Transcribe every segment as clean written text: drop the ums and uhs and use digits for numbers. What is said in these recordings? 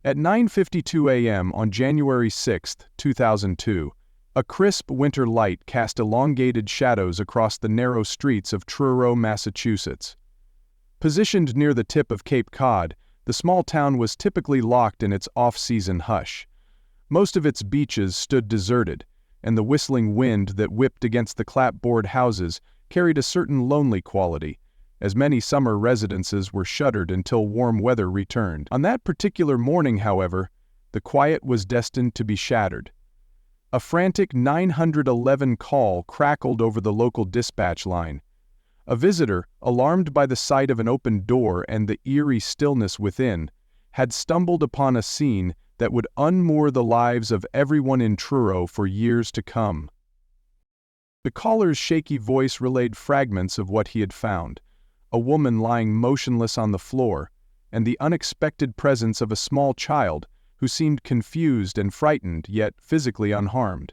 At 9:52 a.m. on January 6, 2002, a crisp winter light cast elongated shadows across the narrow streets of Truro, Massachusetts. Positioned near the tip of Cape Cod, the small town was typically locked in its off-season hush. Most of its beaches stood deserted, and the whistling wind that whipped against the clapboard houses carried a certain lonely quality, as many summer residences were shuttered until warm weather returned. On that particular morning, however, the quiet was destined to be shattered. A frantic 911 call crackled over the local dispatch line. A visitor, alarmed by the sight of an open door and the eerie stillness within, had stumbled upon a scene that would unmoor the lives of everyone in Truro for years to come. The caller's shaky voice relayed fragments of what he had found: a woman lying motionless on the floor, and the unexpected presence of a small child who seemed confused and frightened yet physically unharmed.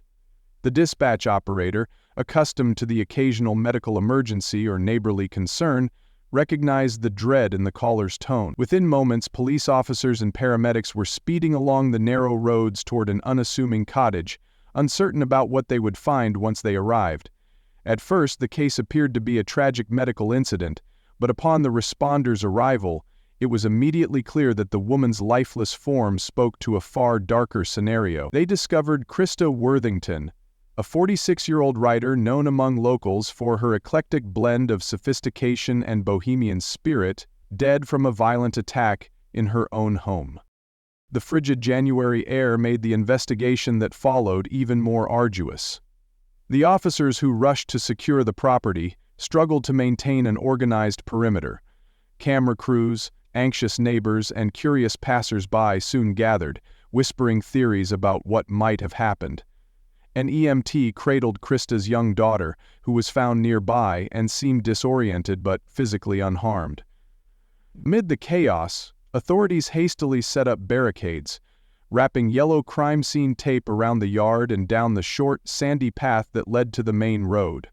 The dispatch operator, accustomed to the occasional medical emergency or neighborly concern, recognized the dread in the caller's tone. Within moments, police officers and paramedics were speeding along the narrow roads toward an unassuming cottage, uncertain about what they would find once they arrived. At first, the case appeared to be a tragic medical incident, but upon the responders' arrival, it was immediately clear that the woman's lifeless form spoke to a far darker scenario. They discovered Christa Worthington, a 46-year-old writer known among locals for her eclectic blend of sophistication and bohemian spirit, dead from a violent attack in her own home. The frigid January air made the investigation that followed even more arduous. The officers who rushed to secure the property struggled to maintain an organized perimeter. Camera crews, anxious neighbors, and curious passers-by soon gathered, whispering theories about what might have happened. An EMT cradled Christa's young daughter, who was found nearby and seemed disoriented but physically unharmed. Amid the chaos, authorities hastily set up barricades, wrapping yellow crime scene tape around the yard and down the short, sandy path that led to the main road.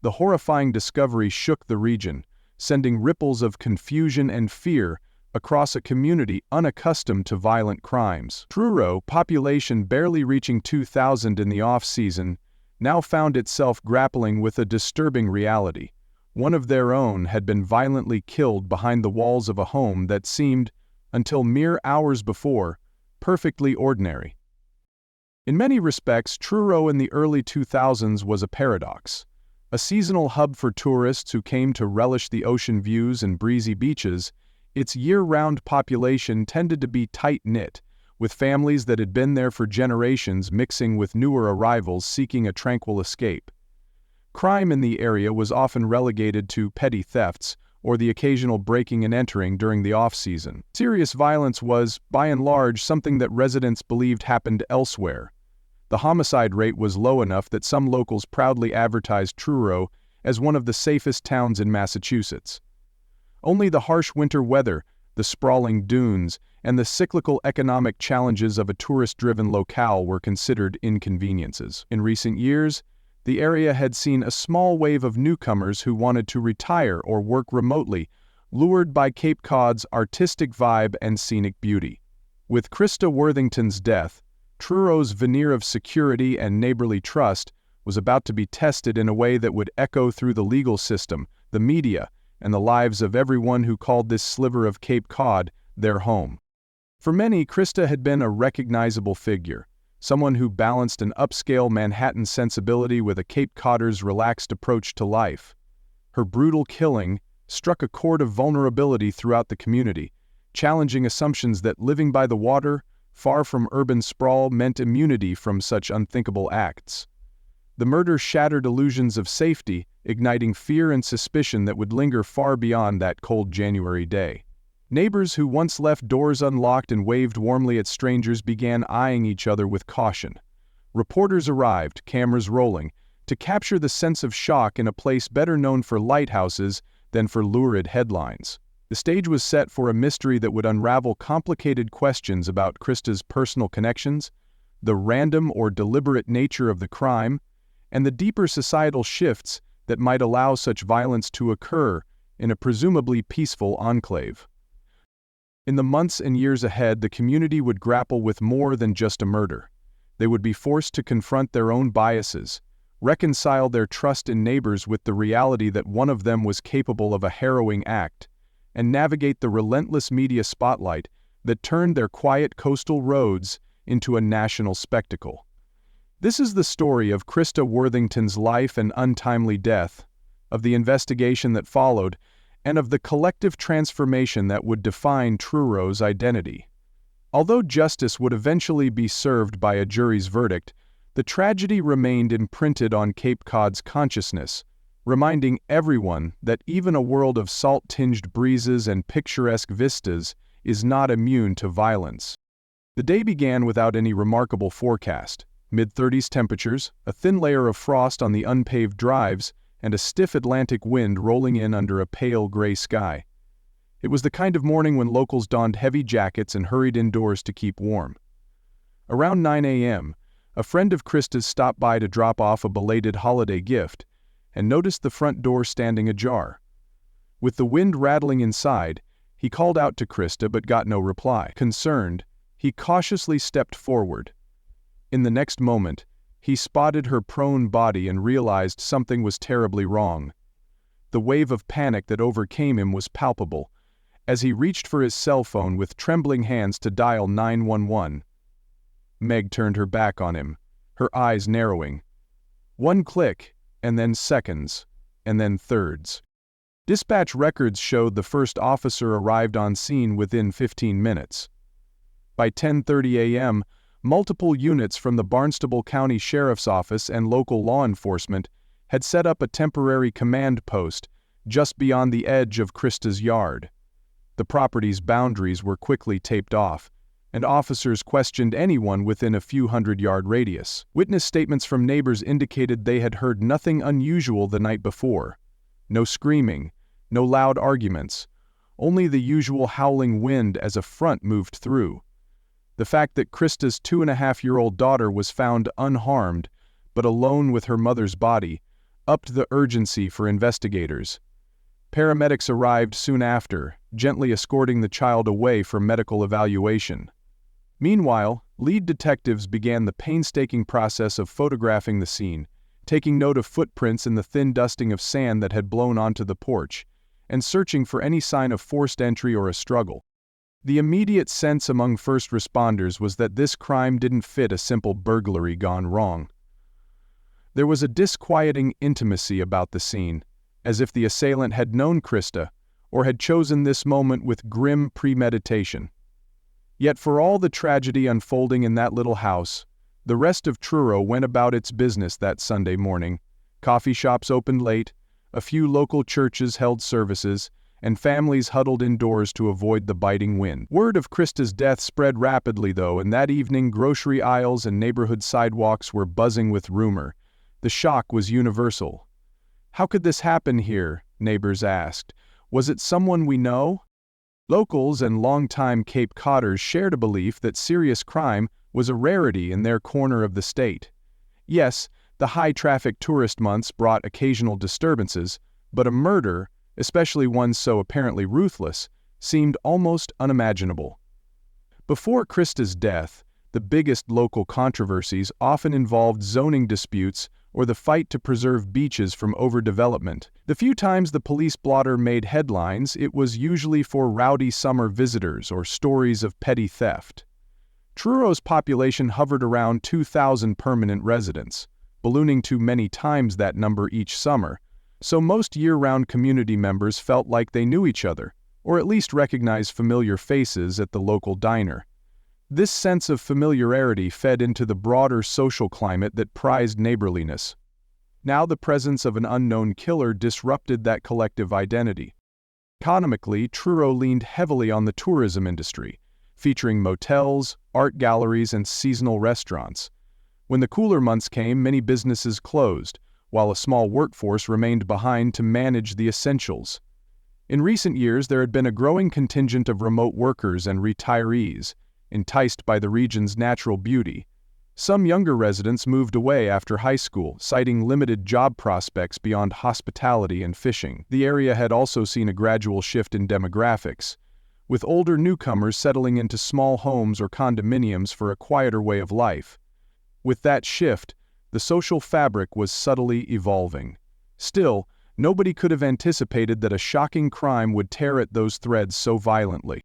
The horrifying discovery shook the region, sending ripples of confusion and fear across a community unaccustomed to violent crimes. Truro, population barely reaching 2,000 in the off-season, now found itself grappling with a disturbing reality. One of their own had been violently killed behind the walls of a home that seemed, until mere hours before, perfectly ordinary. In many respects, Truro in the early 2000s was a paradox. A seasonal hub for tourists who came to relish the ocean views and breezy beaches, its year-round population tended to be tight-knit, with families that had been there for generations mixing with newer arrivals seeking a tranquil escape. Crime in the area was often relegated to petty thefts or the occasional breaking and entering during the off-season. Serious violence was, by and large, something that residents believed happened elsewhere. The homicide rate was low enough that some locals proudly advertised Truro as one of the safest towns in Massachusetts. Only the harsh winter weather, the sprawling dunes, and the cyclical economic challenges of a tourist-driven locale were considered inconveniences. In recent years, the area had seen a small wave of newcomers who wanted to retire or work remotely, lured by Cape Cod's artistic vibe and scenic beauty. With Christa Worthington's death, Truro's veneer of security and neighborly trust was about to be tested in a way that would echo through the legal system, the media, and the lives of everyone who called this sliver of Cape Cod their home. For many, Christa had been a recognizable figure, someone who balanced an upscale Manhattan sensibility with a Cape Codder's relaxed approach to life. Her brutal killing struck a chord of vulnerability throughout the community, challenging assumptions that living by the water, far from urban sprawl, meant immunity from such unthinkable acts. The murder shattered illusions of safety, igniting fear and suspicion that would linger far beyond that cold January day. Neighbors who once left doors unlocked and waved warmly at strangers began eyeing each other with caution. Reporters arrived, cameras rolling, to capture the sense of shock in a place better known for lighthouses than for lurid headlines. The stage was set for a mystery that would unravel complicated questions about Christa's personal connections, the random or deliberate nature of the crime, and the deeper societal shifts that might allow such violence to occur in a presumably peaceful enclave. In the months and years ahead, the community would grapple with more than just a murder. They would be forced to confront their own biases, reconcile their trust in neighbors with the reality that one of them was capable of a harrowing act, and navigate the relentless media spotlight that turned their quiet coastal roads into a national spectacle. This is the story of Christa Worthington's life and untimely death, of the investigation that followed, and of the collective transformation that would define Truro's identity. Although justice would eventually be served by a jury's verdict, the tragedy remained imprinted on Cape Cod's consciousness, reminding everyone that even a world of salt-tinged breezes and picturesque vistas is not immune to violence. The day began without any remarkable forecast. Mid-30s temperatures, a thin layer of frost on the unpaved drives, and a stiff Atlantic wind rolling in under a pale gray sky. It was the kind of morning when locals donned heavy jackets and hurried indoors to keep warm. Around 9 a.m., a friend of Christa's stopped by to drop off a belated holiday gift, and noticed the front door standing ajar. With the wind rattling inside, he called out to Christa but got no reply. Concerned, he cautiously stepped forward. In the next moment, he spotted her prone body and realized something was terribly wrong. The wave of panic that overcame him was palpable, as he reached for his cell phone with trembling hands to dial 911. Meg turned her back on him, her eyes narrowing. One click, and then seconds, and then thirds. Dispatch records showed the first officer arrived on scene within 15 minutes. By 10:30 a.m., multiple units from the Barnstable County Sheriff's Office and local law enforcement had set up a temporary command post just beyond the edge of Christa's yard. The property's boundaries were quickly taped off, and officers questioned anyone within a few hundred-yard radius. Witness statements from neighbors indicated they had heard nothing unusual the night before. No screaming, no loud arguments, only the usual howling wind as a front moved through. The fact that Christa's 2.5-year-old daughter was found unharmed, but alone with her mother's body, upped the urgency for investigators. Paramedics arrived soon after, gently escorting the child away for medical evaluation. Meanwhile, lead detectives began the painstaking process of photographing the scene, taking note of footprints in the thin dusting of sand that had blown onto the porch, and searching for any sign of forced entry or a struggle. The immediate sense among first responders was that this crime didn't fit a simple burglary gone wrong. There was a disquieting intimacy about the scene, as if the assailant had known Christa, or had chosen this moment with grim premeditation. Yet for all the tragedy unfolding in that little house, the rest of Truro went about its business that Sunday morning. Coffee shops opened late, a few local churches held services, and families huddled indoors to avoid the biting wind. Word of Christa's death spread rapidly, though, and that evening grocery aisles and neighborhood sidewalks were buzzing with rumor. The shock was universal. "How could this happen here?" neighbors asked. "Was it someone we know?" Locals and longtime Cape Codders shared a belief that serious crime was a rarity in their corner of the state. Yes, the high-traffic tourist months brought occasional disturbances, but a murder, especially one so apparently ruthless, seemed almost unimaginable. Before Christa's death, the biggest local controversies often involved zoning disputes or the fight to preserve beaches from overdevelopment. The few times the police blotter made headlines, it was usually for rowdy summer visitors or stories of petty theft. Truro's population hovered around 2,000 permanent residents, ballooning to many times that number each summer, so most year-round community members felt like they knew each other, or at least recognized familiar faces at the local diner. This sense of familiarity fed into the broader social climate that prized neighborliness. Now the presence of an unknown killer disrupted that collective identity. Economically, Truro leaned heavily on the tourism industry, featuring motels, art galleries, and seasonal restaurants. When the cooler months came, many businesses closed, while a small workforce remained behind to manage the essentials. In recent years, there had been a growing contingent of remote workers and retirees, enticed by the region's natural beauty. Some younger residents moved away after high school, citing limited job prospects beyond hospitality and fishing. The area had also seen a gradual shift in demographics, with older newcomers settling into small homes or condominiums for a quieter way of life. With that shift, the social fabric was subtly evolving. Still, nobody could have anticipated that a shocking crime would tear at those threads so violently.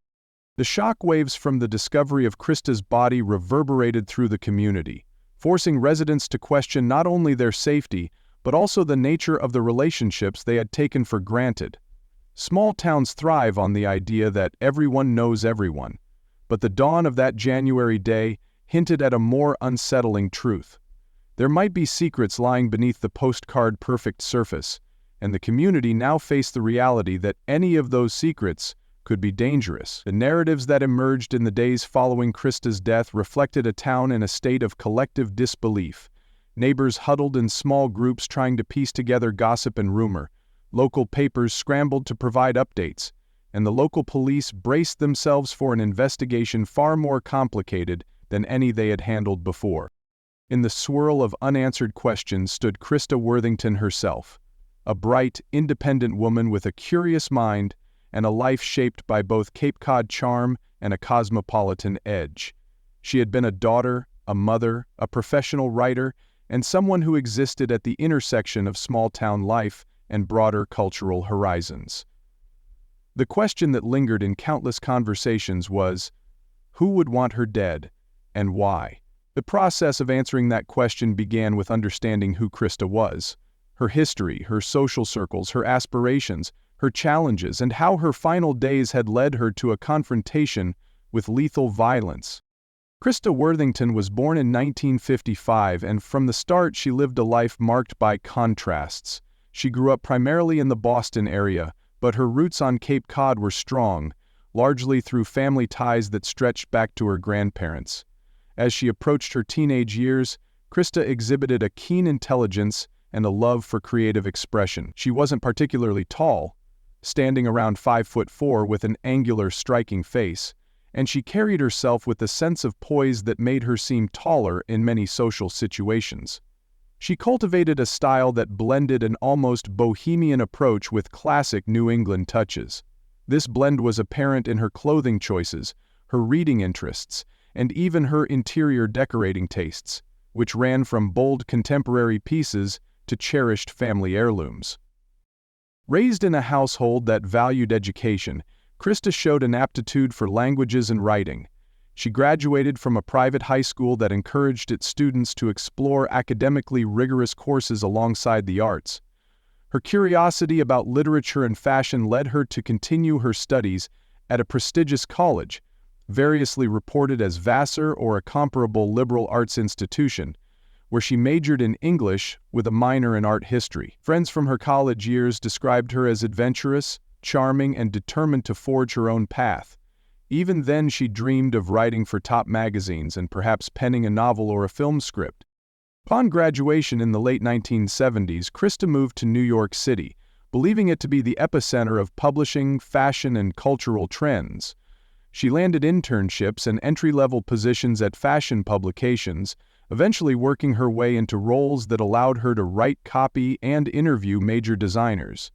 The shock waves from the discovery of Christa's body reverberated through the community, forcing residents to question not only their safety, but also the nature of the relationships they had taken for granted. Small towns thrive on the idea that everyone knows everyone, but the dawn of that January day hinted at a more unsettling truth. There might be secrets lying beneath the postcard-perfect surface, and the community now faced the reality that any of those secrets could be dangerous. The narratives that emerged in the days following Christa's death reflected a town in a state of collective disbelief. Neighbors huddled in small groups trying to piece together gossip and rumor. Local papers scrambled to provide updates, and the local police braced themselves for an investigation far more complicated than any they had handled before. In the swirl of unanswered questions stood Christa Worthington herself, a bright, independent woman with a curious mind and a life shaped by both Cape Cod charm and a cosmopolitan edge. She had been a daughter, a mother, a professional writer, and someone who existed at the intersection of small-town life and broader cultural horizons. The question that lingered in countless conversations was, who would want her dead, and why? The process of answering that question began with understanding who Christa was, her history, her social circles, her aspirations, her challenges, and how her final days had led her to a confrontation with lethal violence. Christa Worthington was born in 1955, and from the start she lived a life marked by contrasts. She grew up primarily in the Boston area, but her roots on Cape Cod were strong, largely through family ties that stretched back to her grandparents. As she approached her teenage years, Christa exhibited a keen intelligence and a love for creative expression. She wasn't particularly tall, standing around 5'4" with an angular, striking face, and she carried herself with a sense of poise that made her seem taller in many social situations. She cultivated a style that blended an almost bohemian approach with classic New England touches. This blend was apparent in her clothing choices, her reading interests, and even her interior decorating tastes, which ran from bold contemporary pieces to cherished family heirlooms. Raised in a household that valued education, Christa showed an aptitude for languages and writing. She graduated from a private high school that encouraged its students to explore academically rigorous courses alongside the arts. Her curiosity about literature and fashion led her to continue her studies at a prestigious college, variously reported as Vassar or a comparable liberal arts institution, where she majored in English with a minor in art history. Friends from her college years described her as adventurous, charming, and determined to forge her own path. Even then, she dreamed of writing for top magazines and perhaps penning a novel or a film script. Upon graduation in the late 1970s, Christa moved to New York City, believing it to be the epicenter of publishing, fashion, and cultural trends. She landed internships and entry-level positions at fashion publications, eventually working her way into roles that allowed her to write copy and interview major designers.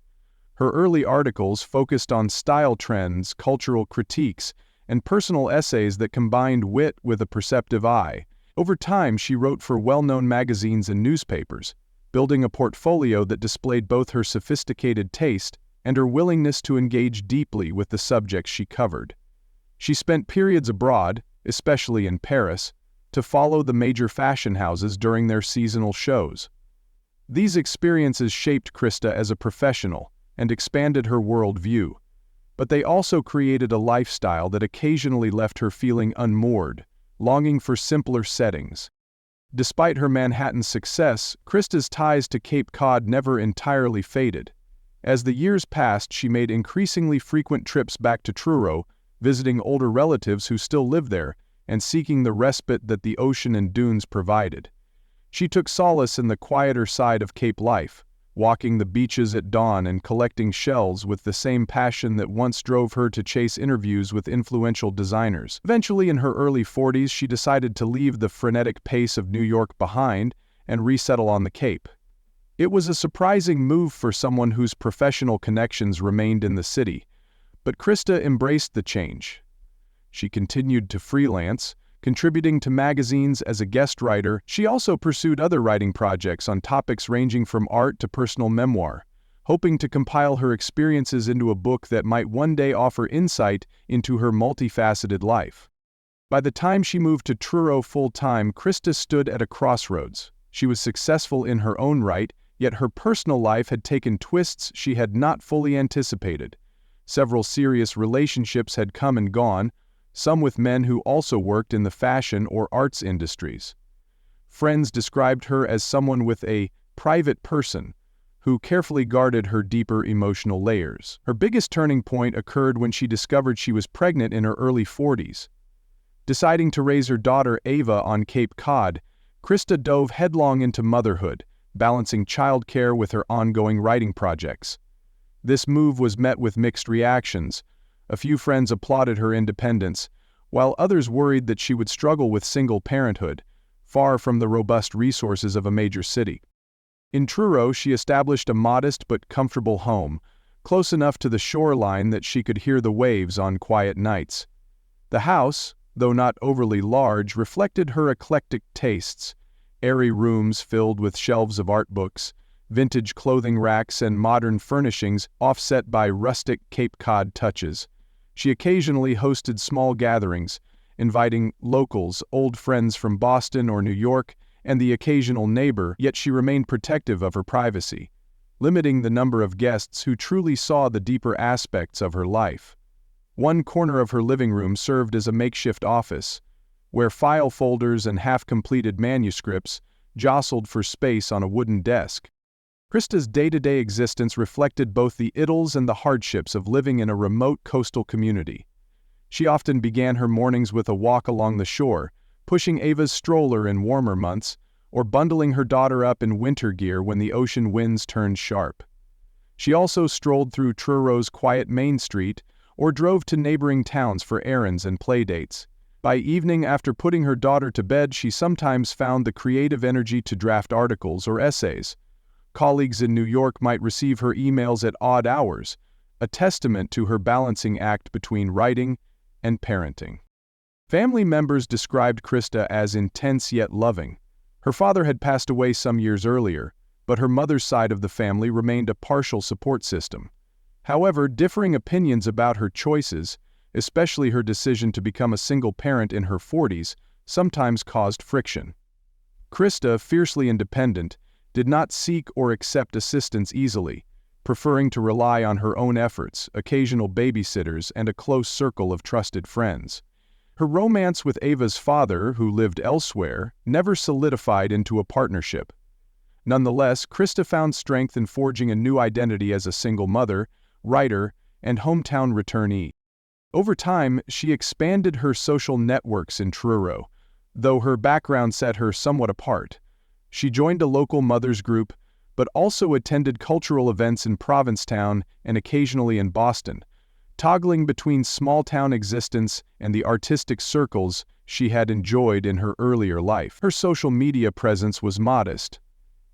Her early articles focused on style trends, cultural critiques, and personal essays that combined wit with a perceptive eye. Over time, she wrote for well-known magazines and newspapers, building a portfolio that displayed both her sophisticated taste and her willingness to engage deeply with the subjects she covered. She spent periods abroad, especially in Paris, to follow the major fashion houses during their seasonal shows. These experiences shaped Christa as a professional and expanded her worldview, but they also created a lifestyle that occasionally left her feeling unmoored, longing for simpler settings. Despite her Manhattan success, Christa's ties to Cape Cod never entirely faded. As the years passed, she made increasingly frequent trips back to Truro, visiting older relatives who still lived there, and seeking the respite that the ocean and dunes provided. She took solace in the quieter side of Cape life, walking the beaches at dawn and collecting shells with the same passion that once drove her to chase interviews with influential designers. Eventually, in her early 40s, she decided to leave the frenetic pace of New York behind and resettle on the Cape. It was a surprising move for someone whose professional connections remained in the city, But Christa embraced the change. She continued to freelance, contributing to magazines as a guest writer. She also pursued other writing projects on topics ranging from art to personal memoir, hoping to compile her experiences into a book that might one day offer insight into her multifaceted life. By the time she moved to Truro full-time, Christa stood at a crossroads. She was successful in her own right, yet her personal life had taken twists she had not fully anticipated. Several serious relationships had come and gone, some with men who also worked in the fashion or arts industries. Friends described her as someone with a private person who carefully guarded her deeper emotional layers. Her biggest turning point occurred when she discovered she was pregnant in her early 40s. Deciding to raise her daughter Ava on Cape Cod, Christa dove headlong into motherhood, balancing childcare with her ongoing writing projects. This move was met with mixed reactions. A few friends applauded her independence, while others worried that she would struggle with single parenthood, far from the robust resources of a major city. In Truro, she established a modest but comfortable home, close enough to the shoreline that she could hear the waves on quiet nights. The house, though not overly large, reflected her eclectic tastes: airy rooms filled with shelves of art books, vintage clothing racks, and modern furnishings offset by rustic Cape Cod touches. She occasionally hosted small gatherings, inviting locals, old friends from Boston or New York, and the occasional neighbor, yet she remained protective of her privacy, limiting the number of guests who truly saw the deeper aspects of her life. One corner of her living room served as a makeshift office, where file folders and half-completed manuscripts jostled for space on a wooden desk. Christa's day-to-day existence reflected both the ills and the hardships of living in a remote coastal community. She often began her mornings with a walk along the shore, pushing Ava's stroller in warmer months, or bundling her daughter up in winter gear when the ocean winds turned sharp. She also strolled through Truro's quiet Main Street, or drove to neighboring towns for errands and playdates. By evening, after putting her daughter to bed, she sometimes found the creative energy to draft articles or essays. Colleagues in New York might receive her emails at odd hours, a testament to her balancing act between writing and parenting. Family members described Christa as intense yet loving. Her father had passed away some years earlier, but her mother's side of the family remained a partial support system. However, differing opinions about her choices, especially her decision to become a single parent in her 40s, sometimes caused friction. Christa, fiercely independent, did not seek or accept assistance easily, preferring to rely on her own efforts, occasional babysitters, and a close circle of trusted friends. Her romance with Ava's father, who lived elsewhere, never solidified into a partnership. Nonetheless, Christa found strength in forging a new identity as a single mother, writer, and hometown returnee. Over time, she expanded her social networks in Truro, though her background set her somewhat apart. She joined a local mothers group, but also attended cultural events in Provincetown and occasionally in Boston, toggling between small-town existence and the artistic circles she had enjoyed in her earlier life. Her social media presence was modest.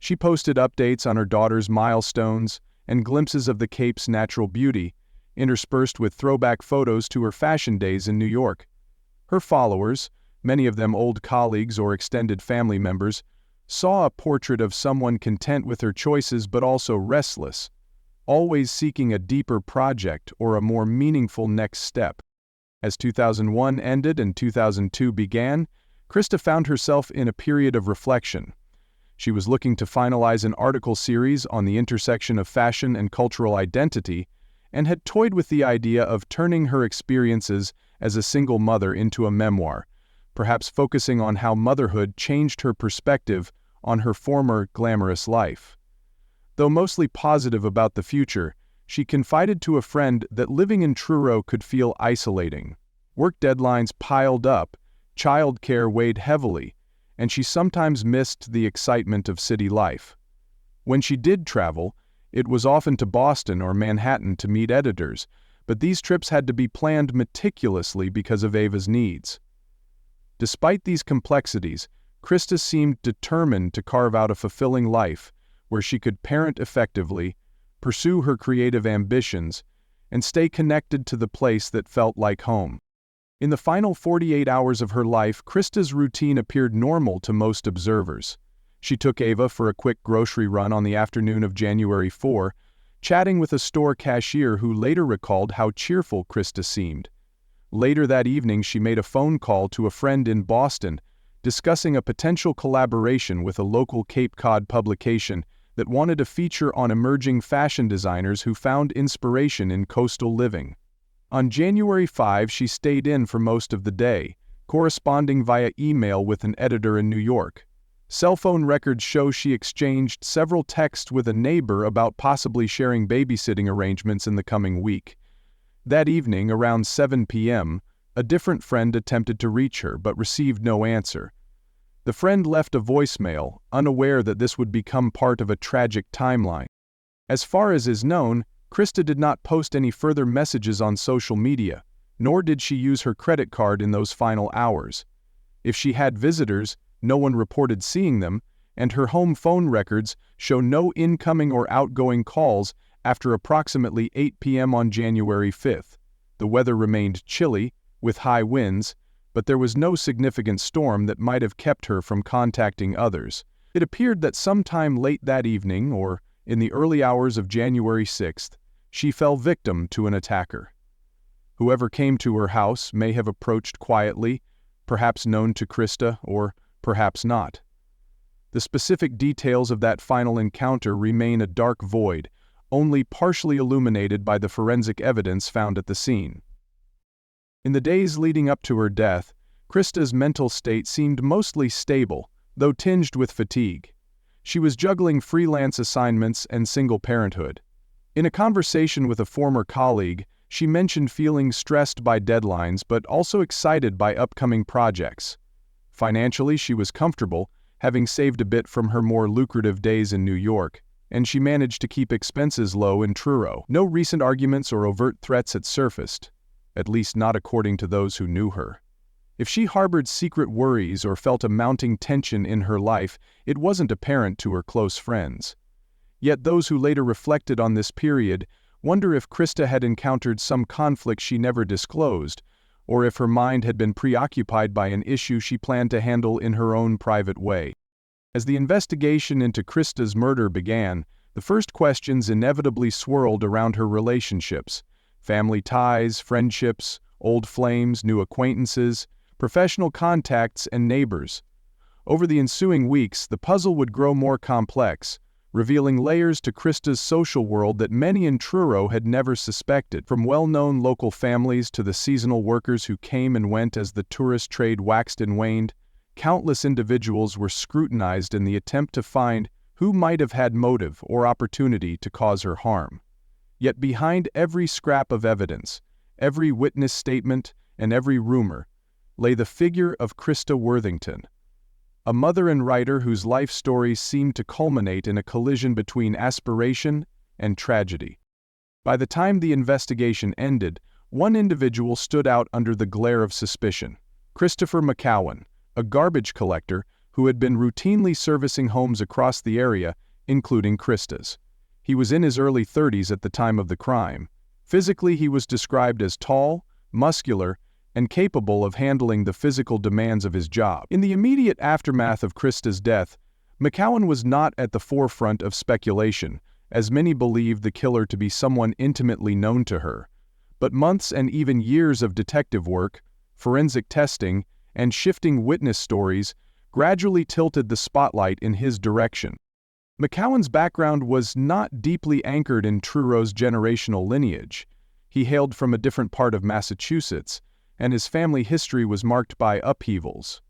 She posted updates on her daughter's milestones and glimpses of the Cape's natural beauty, interspersed with throwback photos to her fashion days in New York. Her followers, many of them old colleagues or extended family members, saw a portrait of someone content with her choices but also restless, always seeking a deeper project or a more meaningful next step. As 2001 ended and 2002 began, Christa found herself in a period of reflection. She was looking to finalize an article series on the intersection of fashion and cultural identity, and had toyed with the idea of turning her experiences as a single mother into a memoir, perhaps focusing on how motherhood changed her perspective on her former glamorous life. Though mostly positive about the future, she confided to a friend that living in Truro could feel isolating. Work deadlines piled up, childcare weighed heavily, and she sometimes missed the excitement of city life. When she did travel, it was often to Boston or Manhattan to meet editors, but these trips had to be planned meticulously because of Ava's needs. Despite these complexities, Christa seemed determined to carve out a fulfilling life where she could parent effectively, pursue her creative ambitions, and stay connected to the place that felt like home. In the final 48 hours of her life, Christa's routine appeared normal to most observers. She took Ava for a quick grocery run on the afternoon of January 4, chatting with a store cashier who later recalled how cheerful Christa seemed. Later that evening, she made a phone call to a friend in Boston, discussing a potential collaboration with a local Cape Cod publication that wanted a feature on emerging fashion designers who found inspiration in coastal living. On January 5, she stayed in for most of the day, corresponding via email with an editor in New York. Cell phone records show she exchanged several texts with a neighbor about possibly sharing babysitting arrangements in the coming week. That evening, around 7 p.m., a different friend attempted to reach her but received no answer. The friend left a voicemail, unaware that this would become part of a tragic timeline. As far as is known, Christa did not post any further messages on social media, nor did she use her credit card in those final hours. If she had visitors, no one reported seeing them, and her home phone records show no incoming or outgoing calls after approximately 8 p.m. on January 5. The weather remained chilly, with high winds, but there was no significant storm that might have kept her from contacting others. It appeared that sometime late that evening, or in the early hours of January 6, she fell victim to an attacker. Whoever came to her house may have approached quietly, perhaps known to Christa, or perhaps not. The specific details of that final encounter remain a dark void, only partially illuminated by the forensic evidence found at the scene. In the days leading up to her death, Christa's mental state seemed mostly stable, though tinged with fatigue. She was juggling freelance assignments and single parenthood. In a conversation with a former colleague, she mentioned feeling stressed by deadlines but also excited by upcoming projects. Financially, she was comfortable, having saved a bit from her more lucrative days in New York, and she managed to keep expenses low in Truro. No recent arguments or overt threats had surfaced, at least not according to those who knew her. If she harbored secret worries or felt a mounting tension in her life, it wasn't apparent to her close friends. Yet those who later reflected on this period wonder if Christa had encountered some conflict she never disclosed, or if her mind had been preoccupied by an issue she planned to handle in her own private way. As the investigation into Christa's murder began, the first questions inevitably swirled around her relationships: family ties, friendships, old flames, new acquaintances, professional contacts, and neighbors. Over the ensuing weeks, the puzzle would grow more complex, revealing layers to Christa's social world that many in Truro had never suspected. From well-known local families to the seasonal workers who came and went as the tourist trade waxed and waned, countless individuals were scrutinized in the attempt to find who might have had motive or opportunity to cause her harm. Yet behind every scrap of evidence, every witness statement, and every rumor, lay the figure of Christa Worthington, a mother and writer whose life story seemed to culminate in a collision between aspiration and tragedy. By the time the investigation ended, one individual stood out under the glare of suspicion: Christopher McCowen, a garbage collector who had been routinely servicing homes across the area, including Christa's. He was in his early 30s at the time of the crime. Physically, he was described as tall, muscular, and capable of handling the physical demands of his job. In the immediate aftermath of Christa's death, McCowen was not at the forefront of speculation, as many believed the killer to be someone intimately known to her. But months and even years of detective work, forensic testing, and shifting witness stories gradually tilted the spotlight in his direction. McCowen's background was not deeply anchored in Truro's generational lineage. He hailed from a different part of Massachusetts, and his family history was marked by upheavals.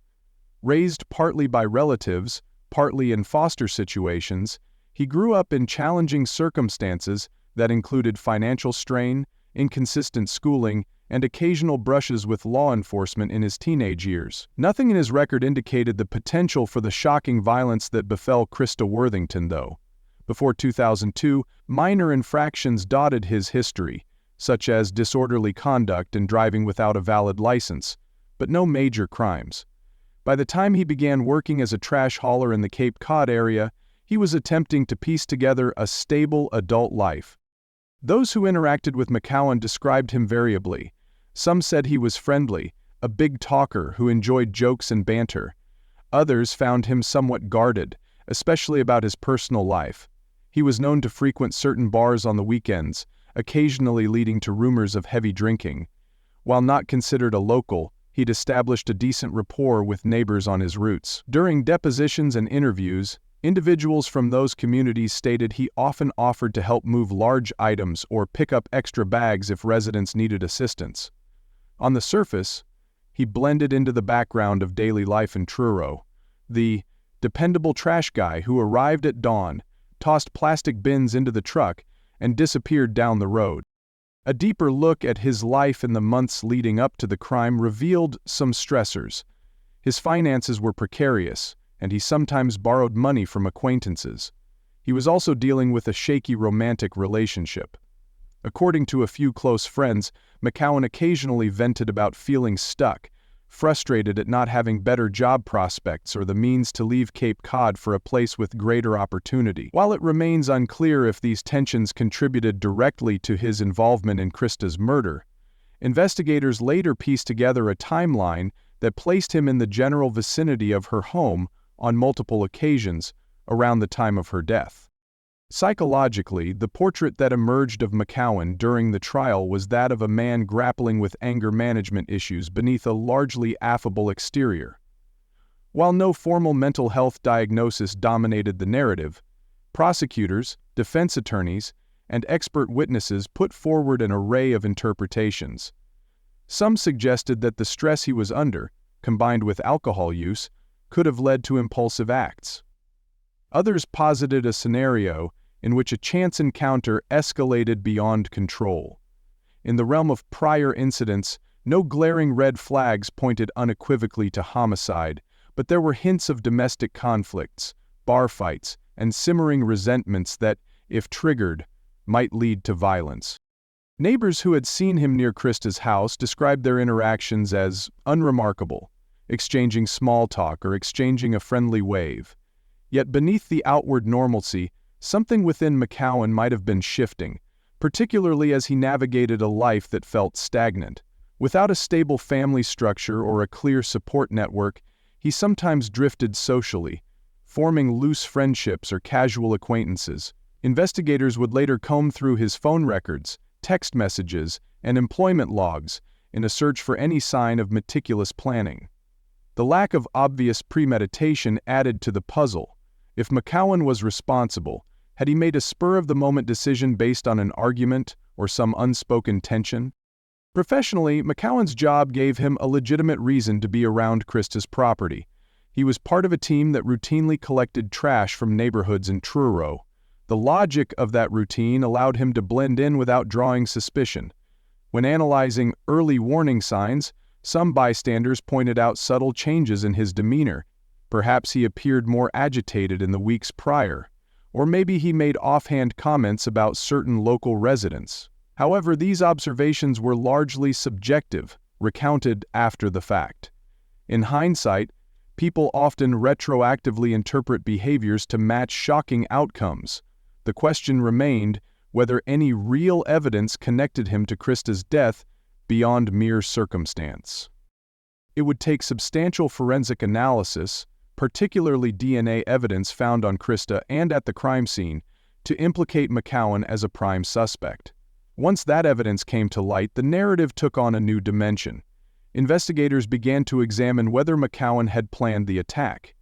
Raised partly by relatives, partly in foster situations, he grew up in challenging circumstances that included financial strain, inconsistent schooling, and occasional brushes with law enforcement in his teenage years. Nothing in his record indicated the potential for the shocking violence that befell Christa Worthington, though. Before 2002, minor infractions dotted his history, such as disorderly conduct and driving without a valid license, but no major crimes. By the time he began working as a trash hauler in the Cape Cod area, he was attempting to piece together a stable adult life. Those who interacted with McCowen described him variably. Some said he was friendly, a big talker who enjoyed jokes and banter. Others found him somewhat guarded, especially about his personal life. He was known to frequent certain bars on the weekends, occasionally leading to rumors of heavy drinking. While not considered a local, he'd established a decent rapport with neighbors on his routes. During depositions and interviews, individuals from those communities stated he often offered to help move large items or pick up extra bags if residents needed assistance. On the surface, he blended into the background of daily life in Truro. The dependable trash guy who arrived at dawn, tossed plastic bins into the truck, and disappeared down the road. A deeper look at his life in the months leading up to the crime revealed some stressors. His finances were precarious, and he sometimes borrowed money from acquaintances. He was also dealing with a shaky romantic relationship. According to a few close friends, McCowen occasionally vented about feeling stuck, frustrated at not having better job prospects or the means to leave Cape Cod for a place with greater opportunity. While it remains unclear if these tensions contributed directly to his involvement in Christa's murder, investigators later pieced together a timeline that placed him in the general vicinity of her home on multiple occasions around the time of her death. Psychologically, the portrait that emerged of McCowen during the trial was that of a man grappling with anger management issues beneath a largely affable exterior. While no formal mental health diagnosis dominated the narrative, prosecutors, defense attorneys, and expert witnesses put forward an array of interpretations. Some suggested that the stress he was under, combined with alcohol use, could have led to impulsive acts. Others posited a scenario in which a chance encounter escalated beyond control. In the realm of prior incidents, no glaring red flags pointed unequivocally to homicide, but there were hints of domestic conflicts, bar fights, and simmering resentments that, if triggered, might lead to violence. Neighbors who had seen him near Christa's house described their interactions as unremarkable, exchanging small talk or exchanging a friendly wave. Yet beneath the outward normalcy, something within McCowen might have been shifting, particularly as he navigated a life that felt stagnant. Without a stable family structure or a clear support network, he sometimes drifted socially, forming loose friendships or casual acquaintances. Investigators would later comb through his phone records, text messages, and employment logs in a search for any sign of meticulous planning. The lack of obvious premeditation added to the puzzle. If McCowen was responsible, had he made a spur-of-the-moment decision based on an argument or some unspoken tension? Professionally, McCowen's job gave him a legitimate reason to be around Christa's property. He was part of a team that routinely collected trash from neighborhoods in Truro. The logic of that routine allowed him to blend in without drawing suspicion. When analyzing early warning signs, some bystanders pointed out subtle changes in his demeanor. Perhaps he appeared more agitated in the weeks prior, or maybe he made offhand comments about certain local residents. However, these observations were largely subjective, recounted after the fact. In hindsight, people often retroactively interpret behaviors to match shocking outcomes. The question remained whether any real evidence connected him to Christa's death beyond mere circumstance. It would take substantial forensic analysis, particularly DNA evidence found on Christa and at the crime scene, to implicate McCowen as a prime suspect. Once that evidence came to light, the narrative took on a new dimension. Investigators began to examine whether McCowen had planned the attack.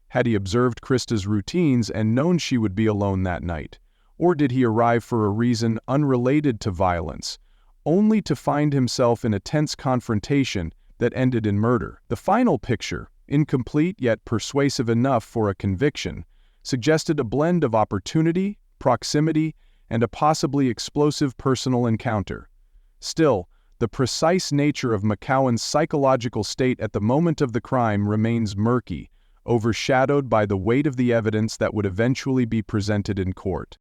Had he observed Christa's routines and known she would be alone that night? Or did he arrive for a reason unrelated to violence, only to find himself in a tense confrontation that ended in murder? The final picture, incomplete yet persuasive enough for a conviction, suggested a blend of opportunity, proximity, and a possibly explosive personal encounter. Still, the precise nature of McCowen's psychological state at the moment of the crime remains murky, overshadowed by the weight of the evidence that would eventually be presented in court.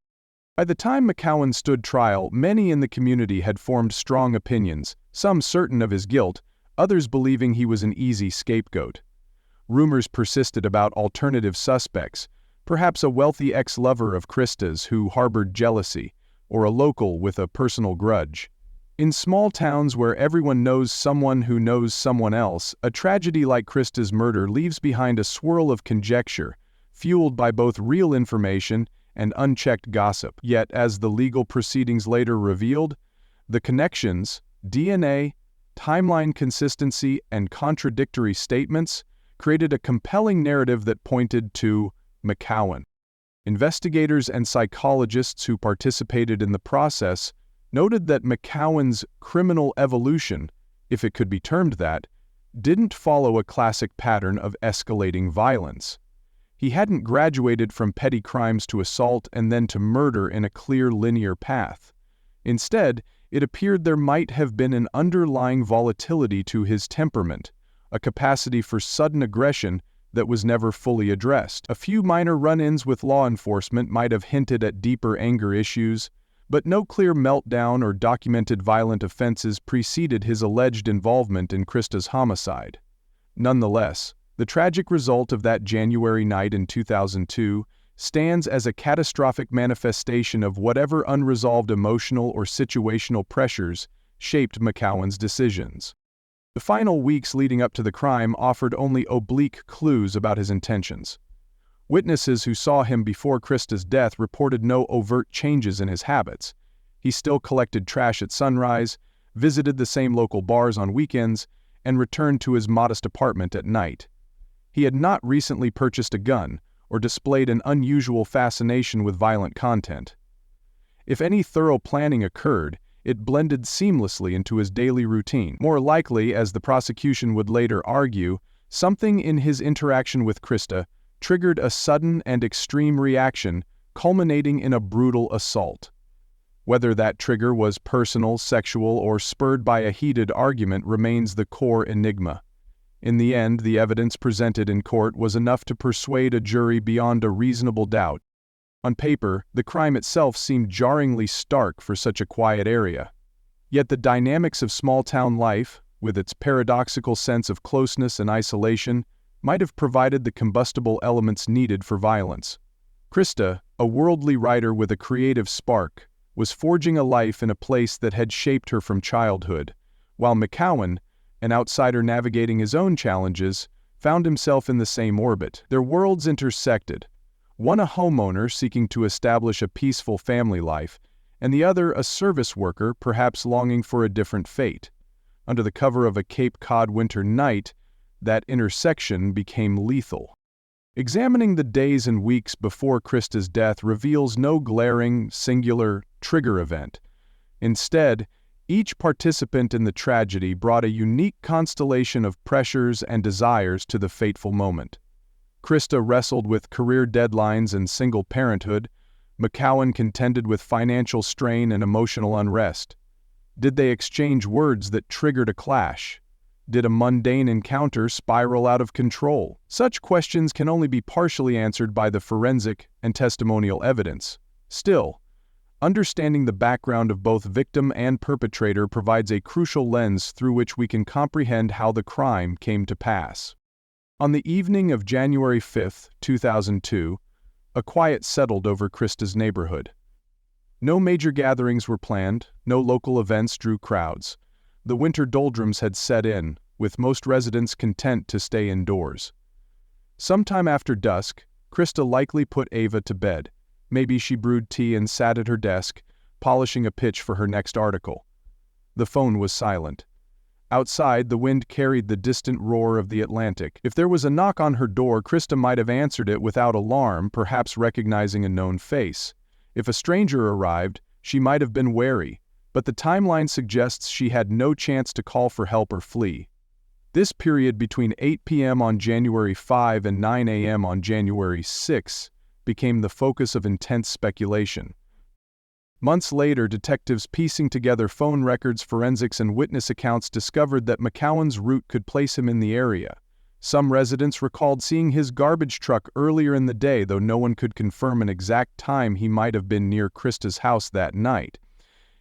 By the time McCowen stood trial, many in the community had formed strong opinions, some certain of his guilt, others believing he was an easy scapegoat. Rumors persisted about alternative suspects, perhaps a wealthy ex-lover of Christa's who harbored jealousy, or a local with a personal grudge. In small towns where everyone knows someone who knows someone else, a tragedy like Christa's murder leaves behind a swirl of conjecture, fueled by both real information and unchecked gossip. Yet, as the legal proceedings later revealed, the connections, DNA, timeline consistency, and contradictory statements created a compelling narrative that pointed to McCowen. Investigators and psychologists who participated in the process noted that McCowen's criminal evolution, if it could be termed that, didn't follow a classic pattern of escalating violence. He hadn't graduated from petty crimes to assault and then to murder in a clear linear path. Instead, it appeared there might have been an underlying volatility to his temperament, a capacity for sudden aggression that was never fully addressed. A few minor run-ins with law enforcement might have hinted at deeper anger issues, but no clear meltdown or documented violent offenses preceded his alleged involvement in Christa's homicide. Nonetheless, the tragic result of that January night in 2002 stands as a catastrophic manifestation of whatever unresolved emotional or situational pressures shaped McCowen's decisions. The final weeks leading up to the crime offered only oblique clues about his intentions. Witnesses who saw him before Christa's death reported no overt changes in his habits. He still collected trash at sunrise, visited the same local bars on weekends, and returned to his modest apartment at night. He had not recently purchased a gun or displayed an unusual fascination with violent content. If any thorough planning occurred, it blended seamlessly into his daily routine. More likely, as the prosecution would later argue, something in his interaction with Christa triggered a sudden and extreme reaction, culminating in a brutal assault. Whether that trigger was personal, sexual, or spurred by a heated argument remains the core enigma. In the end, the evidence presented in court was enough to persuade a jury beyond a reasonable doubt. On paper, the crime itself seemed jarringly stark for such a quiet area. Yet the dynamics of small-town life, with its paradoxical sense of closeness and isolation, might have provided the combustible elements needed for violence. Christa, a worldly writer with a creative spark, was forging a life in a place that had shaped her from childhood, while McCowen, an outsider navigating his own challenges, found himself in the same orbit. Their worlds intersected, one a homeowner seeking to establish a peaceful family life, and the other a service worker perhaps longing for a different fate. Under the cover of a Cape Cod winter night, that intersection became lethal. Examining the days and weeks before Christa's death reveals no glaring, singular trigger event. Instead, each participant in the tragedy brought a unique constellation of pressures and desires to the fateful moment. Christa wrestled with career deadlines and single parenthood. McCowen contended with financial strain and emotional unrest. Did they exchange words that triggered a clash? Did a mundane encounter spiral out of control? Such questions can only be partially answered by the forensic and testimonial evidence. Still, understanding the background of both victim and perpetrator provides a crucial lens through which we can comprehend how the crime came to pass. On the evening of January 5, 2002, a quiet settled over Christa's neighborhood. No major gatherings were planned, no local events drew crowds. The winter doldrums had set in, with most residents content to stay indoors. Sometime after dusk, Christa likely put Ava to bed. Maybe she brewed tea and sat at her desk, polishing a pitch for her next article. The phone was silent. Outside, the wind carried the distant roar of the Atlantic. If there was a knock on her door, Christa might have answered it without alarm, perhaps recognizing a known face. If a stranger arrived, she might have been wary, but the timeline suggests she had no chance to call for help or flee. This period between 8 p.m. on January 5 and 9 a.m. on January 6 became the focus of intense speculation. Months later, detectives piecing together phone records, forensics, and witness accounts discovered that McCowen's route could place him in the area. Some residents recalled seeing his garbage truck earlier in the day, though no one could confirm an exact time he might have been near Christa's house that night.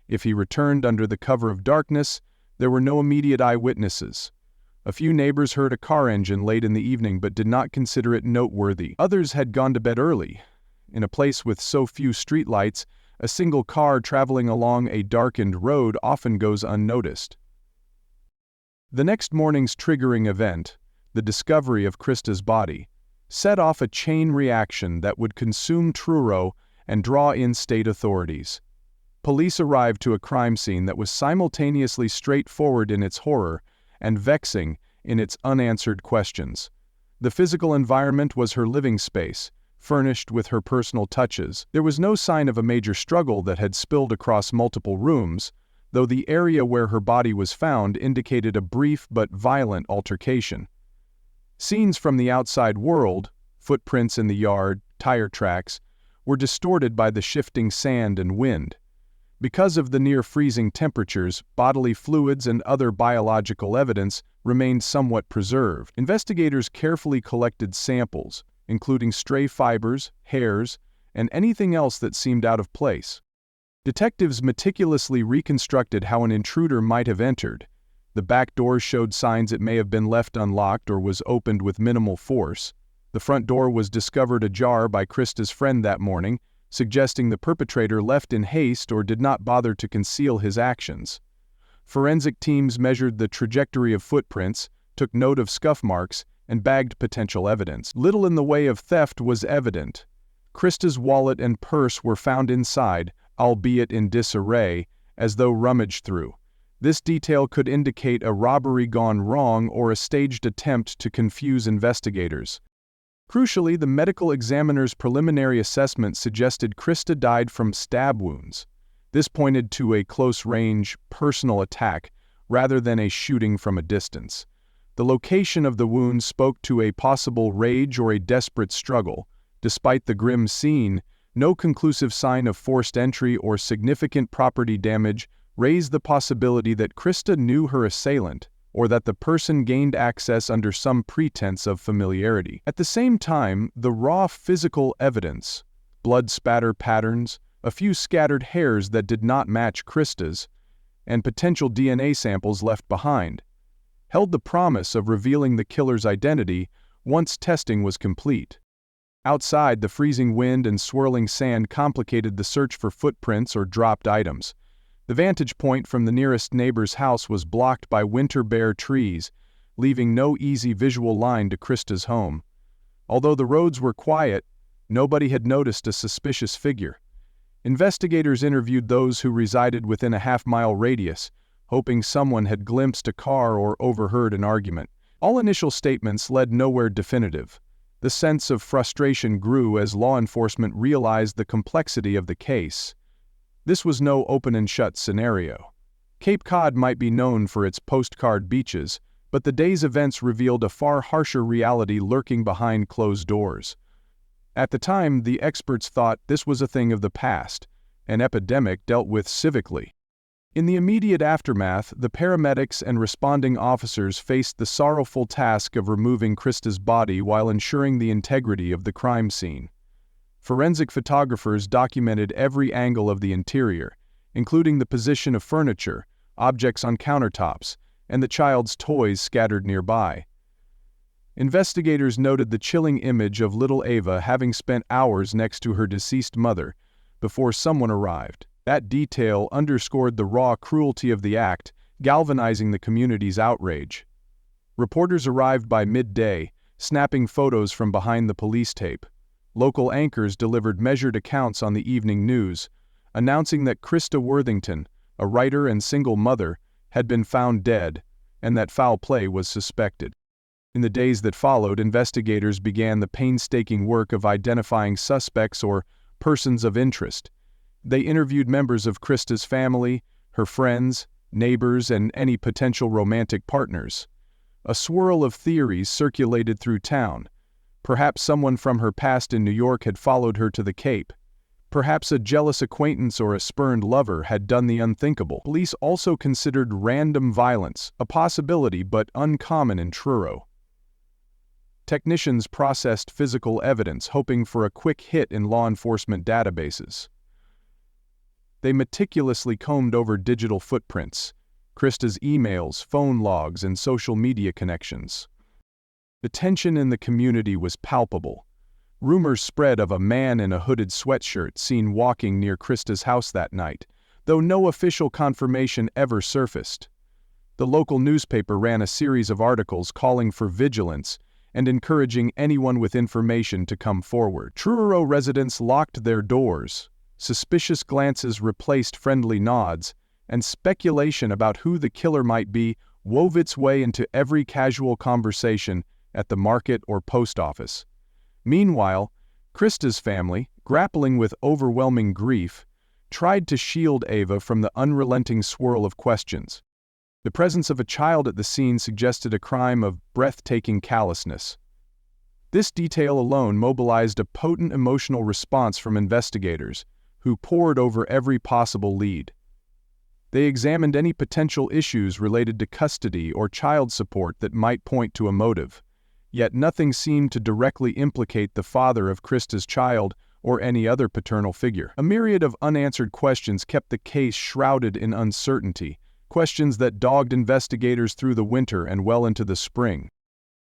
If he returned under the cover of darkness, there were no immediate eyewitnesses. A few neighbors heard a car engine late in the evening but did not consider it noteworthy. Others had gone to bed early. In a place with so few streetlights, A single car traveling along a darkened road often goes unnoticed. The next morning's triggering event, the discovery of Christa's body, set off a chain reaction that would consume Truro and draw in state authorities. Police arrived to a crime scene that was simultaneously straightforward in its horror and vexing in its unanswered questions. The physical environment was her living space, furnished with her personal touches. There was no sign of a major struggle that had spilled across multiple rooms, though the area where her body was found indicated a brief but violent altercation. Scenes from the outside world, footprints in the yard, tire tracks, were distorted by the shifting sand and wind. Because of the near-freezing temperatures, bodily fluids and other biological evidence remained somewhat preserved. Investigators carefully collected samples, including stray fibers, hairs, and anything else that seemed out of place. Detectives meticulously reconstructed how an intruder might have entered. The back door showed signs it may have been left unlocked or was opened with minimal force. The front door was discovered ajar by Christa's friend that morning, suggesting the perpetrator left in haste or did not bother to conceal his actions. Forensic teams measured the trajectory of footprints, took note of scuff marks, and bagged potential evidence. Little in the way of theft was evident. Christa's wallet and purse were found inside, albeit in disarray, as though rummaged through. This detail could indicate a robbery gone wrong or a staged attempt to confuse investigators. Crucially, the medical examiner's preliminary assessment suggested Christa died from stab wounds. This pointed to a close-range, personal attack rather than a shooting from a distance. The location of the wounds spoke to a possible rage or a desperate struggle. Despite the grim scene, no conclusive sign of forced entry or significant property damage raised the possibility that Christa knew her assailant, or that the person gained access under some pretense of familiarity. At the same time, the raw physical evidence, blood spatter patterns, a few scattered hairs that did not match Christa's, and potential DNA samples left behind, held the promise of revealing the killer's identity once testing was complete. Outside, the freezing wind and swirling sand complicated the search for footprints or dropped items. The vantage point from the nearest neighbor's house was blocked by winter-bare trees, leaving no easy visual line to Christa's home. Although the roads were quiet, nobody had noticed a suspicious figure. Investigators interviewed those who resided within a half-mile radius, hoping someone had glimpsed a car or overheard an argument. All initial statements led nowhere definitive. The sense of frustration grew as law enforcement realized the complexity of the case. This was no open-and-shut scenario. Cape Cod might be known for its postcard beaches, but the day's events revealed a far harsher reality lurking behind closed doors. At the time, the experts thought this was a thing of the past, an epidemic dealt with civically. In the immediate aftermath, the paramedics and responding officers faced the sorrowful task of removing Christa's body while ensuring the integrity of the crime scene. Forensic photographers documented every angle of the interior, including the position of furniture, objects on countertops, and the child's toys scattered nearby. Investigators noted the chilling image of little Ava having spent hours next to her deceased mother before someone arrived. That detail underscored the raw cruelty of the act, galvanizing the community's outrage. Reporters arrived by midday, snapping photos from behind the police tape. Local anchors delivered measured accounts on the evening news, announcing that Christa Worthington, a writer and single mother, had been found dead, and that foul play was suspected. In the days that followed, investigators began the painstaking work of identifying suspects or persons of interest. They interviewed members of Christa's family, her friends, neighbors, and any potential romantic partners. A swirl of theories circulated through town. Perhaps someone from her past in New York had followed her to the Cape. Perhaps a jealous acquaintance or a spurned lover had done the unthinkable. Police also considered random violence, a possibility but uncommon in Truro. Technicians processed physical evidence, hoping for a quick hit in law enforcement databases. They meticulously combed over digital footprints, Christa's emails, phone logs, and social media connections. The tension in the community was palpable. Rumors spread of a man in a hooded sweatshirt seen walking near Christa's house that night, though no official confirmation ever surfaced. The local newspaper ran a series of articles calling for vigilance and encouraging anyone with information to come forward. Truro residents locked their doors. Suspicious glances replaced friendly nods, and speculation about who the killer might be wove its way into every casual conversation at the market or post office. Meanwhile, Christa's family, grappling with overwhelming grief, tried to shield Ava from the unrelenting swirl of questions. The presence of a child at the scene suggested a crime of breathtaking callousness. This detail alone mobilized a potent emotional response from investigators, who pored over every possible lead. They examined any potential issues related to custody or child support that might point to a motive, yet nothing seemed to directly implicate the father of Christa's child or any other paternal figure. A myriad of unanswered questions kept the case shrouded in uncertainty, questions that dogged investigators through the winter and well into the spring.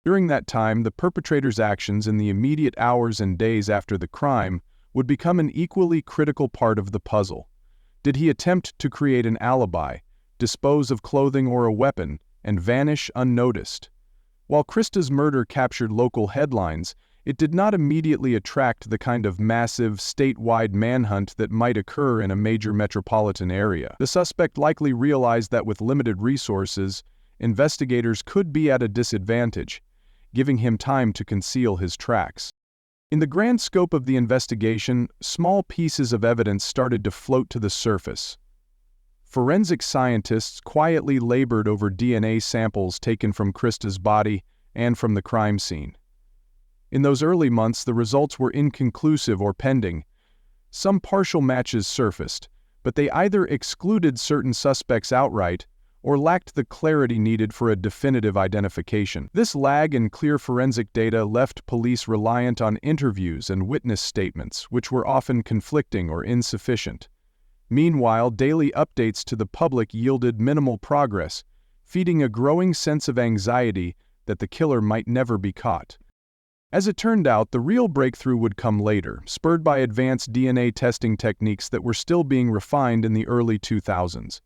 During that time, the perpetrator's actions in the immediate hours and days after the crime would become an equally critical part of the puzzle. Did he attempt to create an alibi, dispose of clothing or a weapon, and vanish unnoticed? While Christa's murder captured local headlines, it did not immediately attract the kind of massive, statewide manhunt that might occur in a major metropolitan area. The suspect likely realized that with limited resources, investigators could be at a disadvantage, giving him time to conceal his tracks. In the grand scope of the investigation, small pieces of evidence started to float to the surface. Forensic scientists quietly labored over DNA samples taken from Christa's body and from the crime scene. In those early months, the results were inconclusive or pending. Some partial matches surfaced, but they either excluded certain suspects outright or lacked the clarity needed for a definitive identification. This lag in clear forensic data left police reliant on interviews and witness statements, which were often conflicting or insufficient. Meanwhile, daily updates to the public yielded minimal progress, feeding a growing sense of anxiety that the killer might never be caught. As it turned out, the real breakthrough would come later, spurred by advanced DNA testing techniques that were still being refined in the early 2000s.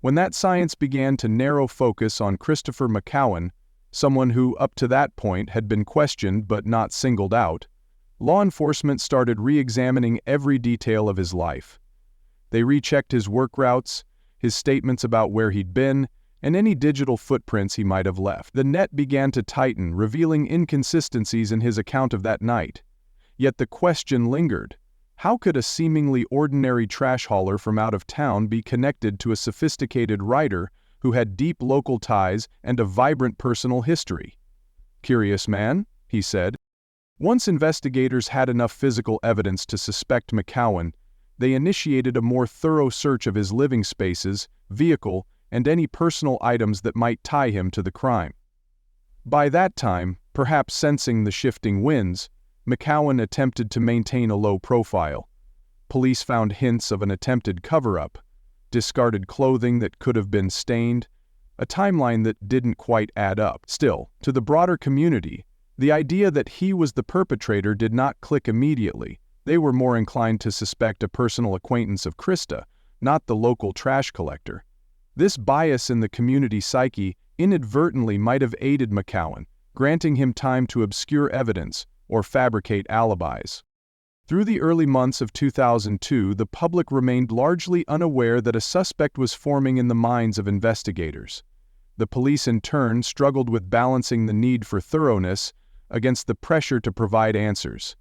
When that science began to narrow focus on Christopher McCowen, someone who up to that point had been questioned but not singled out, law enforcement started re-examining every detail of his life. They rechecked his work routes, his statements about where he'd been, and any digital footprints he might have left. The net began to tighten, revealing inconsistencies in his account of that night. Yet the question lingered. How could a seemingly ordinary trash hauler from out of town be connected to a sophisticated writer who had deep local ties and a vibrant personal history? "Curious man," he said. Once investigators had enough physical evidence to suspect McCowen, they initiated a more thorough search of his living spaces, vehicle, and any personal items that might tie him to the crime. By that time, perhaps sensing the shifting winds, McCowen attempted to maintain a low profile. Police found hints of an attempted cover-up, discarded clothing that could have been stained, a timeline that didn't quite add up. Still, to the broader community, the idea that he was the perpetrator did not click immediately. They were more inclined to suspect a personal acquaintance of Christa, not the local trash collector. This bias in the community psyche inadvertently might have aided McCowen, granting him time to obscure evidence or fabricate alibis. Through the early months of 2002, the public remained largely unaware that a suspect was forming in the minds of investigators. The police in turn struggled with balancing the need for thoroughness against the pressure to provide answers.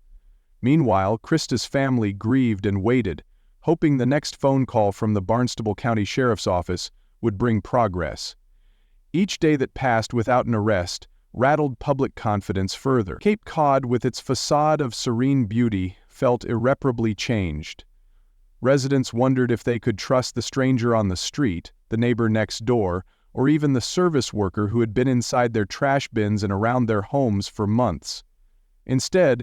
Meanwhile, Christa's family grieved and waited, hoping the next phone call from the Barnstable County Sheriff's Office would bring progress. Each day that passed without an arrest rattled public confidence further. Cape Cod, with its facade of serene beauty, felt irreparably changed. Residents wondered if they could trust the stranger on the street, the neighbor next door, or even the service worker who had been inside their trash bins and around their homes for months. Instead,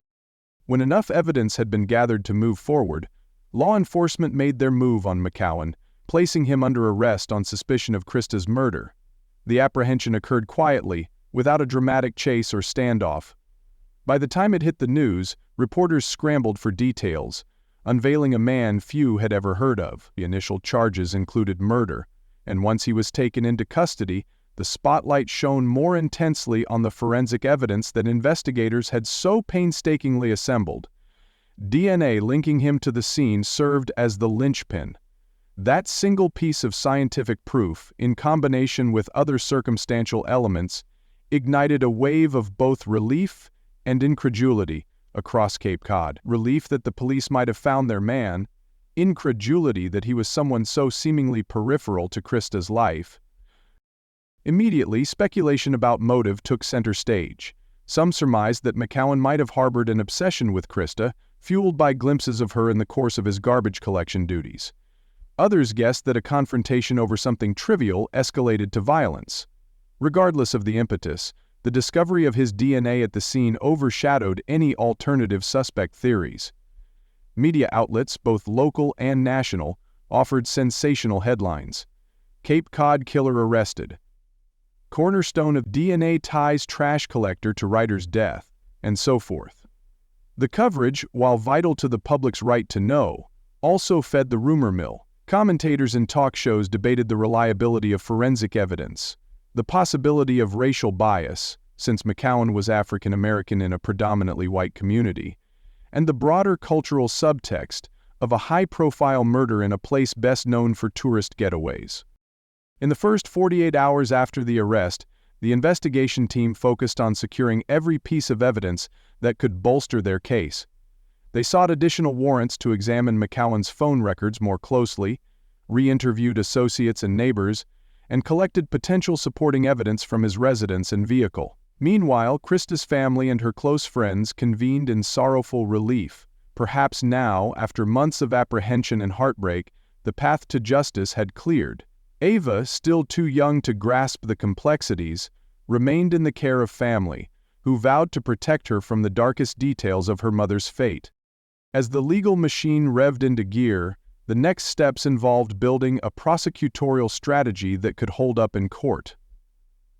when enough evidence had been gathered to move forward, law enforcement made their move on McCowen, placing him under arrest on suspicion of Christa's murder. The apprehension occurred quietly, without a dramatic chase or standoff. By the time it hit the news, reporters scrambled for details, unveiling a man few had ever heard of. The initial charges included murder, and once he was taken into custody, the spotlight shone more intensely on the forensic evidence that investigators had so painstakingly assembled. DNA linking him to the scene served as the linchpin. That single piece of scientific proof, in combination with other circumstantial elements, ignited a wave of both relief and incredulity across Cape Cod. Relief that the police might have found their man, incredulity that he was someone so seemingly peripheral to Christa's life. Immediately, speculation about motive took center stage. Some surmised that McCowen might have harbored an obsession with Christa, fueled by glimpses of her in the course of his garbage collection duties. Others guessed that a confrontation over something trivial escalated to violence. Regardless of the impetus, the discovery of his DNA at the scene overshadowed any alternative suspect theories. Media outlets, both local and national, offered sensational headlines. Cape Cod killer arrested. Cornerstone of DNA ties trash collector to writer's death, and so forth. The coverage, while vital to the public's right to know, also fed the rumor mill. Commentators in talk shows debated the reliability of forensic evidence, the possibility of racial bias, since McCowen was African American in a predominantly white community, and the broader cultural subtext of a high-profile murder in a place best known for tourist getaways. In the first 48 hours after the arrest, the investigation team focused on securing every piece of evidence that could bolster their case. They sought additional warrants to examine McCowen's phone records more closely, re-interviewed associates and neighbors, and collected potential supporting evidence from his residence and vehicle. Meanwhile, Christa's family and her close friends convened in sorrowful relief. Perhaps now, after months of apprehension and heartbreak, the path to justice had cleared. Ava, still too young to grasp the complexities, remained in the care of family, who vowed to protect her from the darkest details of her mother's fate. As the legal machine revved into gear, the next steps involved building a prosecutorial strategy that could hold up in court.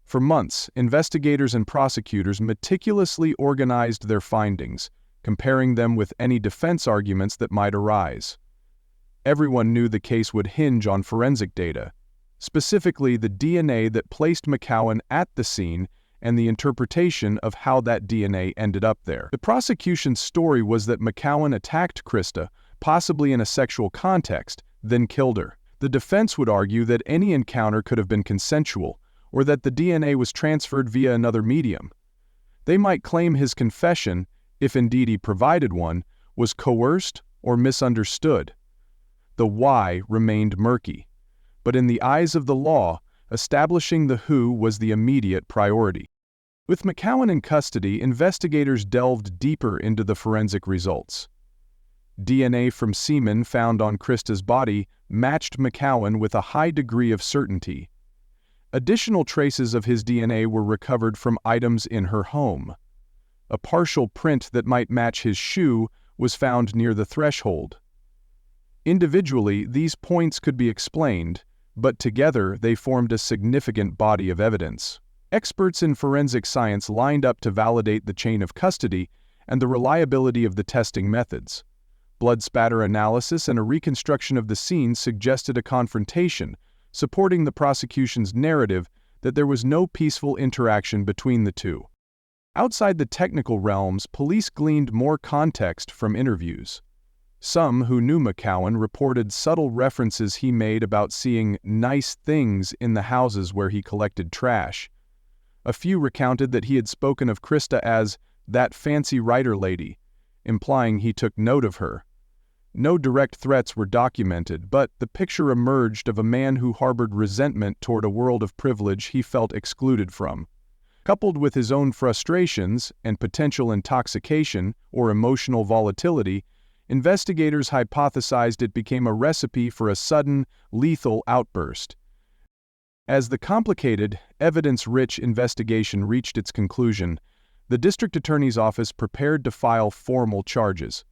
For months, investigators and prosecutors meticulously organized their findings, comparing them with any defense arguments that might arise. Everyone knew the case would hinge on forensic data, specifically the DNA that placed McCowen at the scene and the interpretation of how that DNA ended up there. The prosecution's story was that McCowen attacked Christa, possibly in a sexual context, then killed her. The defense would argue that any encounter could have been consensual, or that the DNA was transferred via another medium. They might claim his confession, if indeed he provided one, was coerced or misunderstood. The why remained murky. But in the eyes of the law, establishing the who was the immediate priority. With McCowen in custody, investigators delved deeper into the forensic results. DNA from semen found on Christa's body matched McCowen with a high degree of certainty. Additional traces of his DNA were recovered from items in her home. A partial print that might match his shoe was found near the threshold. Individually, these points could be explained, but together they formed a significant body of evidence. Experts in forensic science lined up to validate the chain of custody and the reliability of the testing methods. Blood spatter analysis and a reconstruction of the scene suggested a confrontation, supporting the prosecution's narrative that there was no peaceful interaction between the two. Outside the technical realms, police gleaned more context from interviews. Some who knew McCowen reported subtle references he made about seeing nice things in the houses where he collected trash. A few recounted that he had spoken of Christa as that fancy writer lady, implying he took note of her. No direct threats were documented, but the picture emerged of a man who harbored resentment toward a world of privilege he felt excluded from. Coupled with his own frustrations and potential intoxication or emotional volatility, investigators hypothesized it became a recipe for a sudden, lethal outburst. As the complicated, evidence-rich investigation reached its conclusion, the district attorney's office prepared to file formal charges.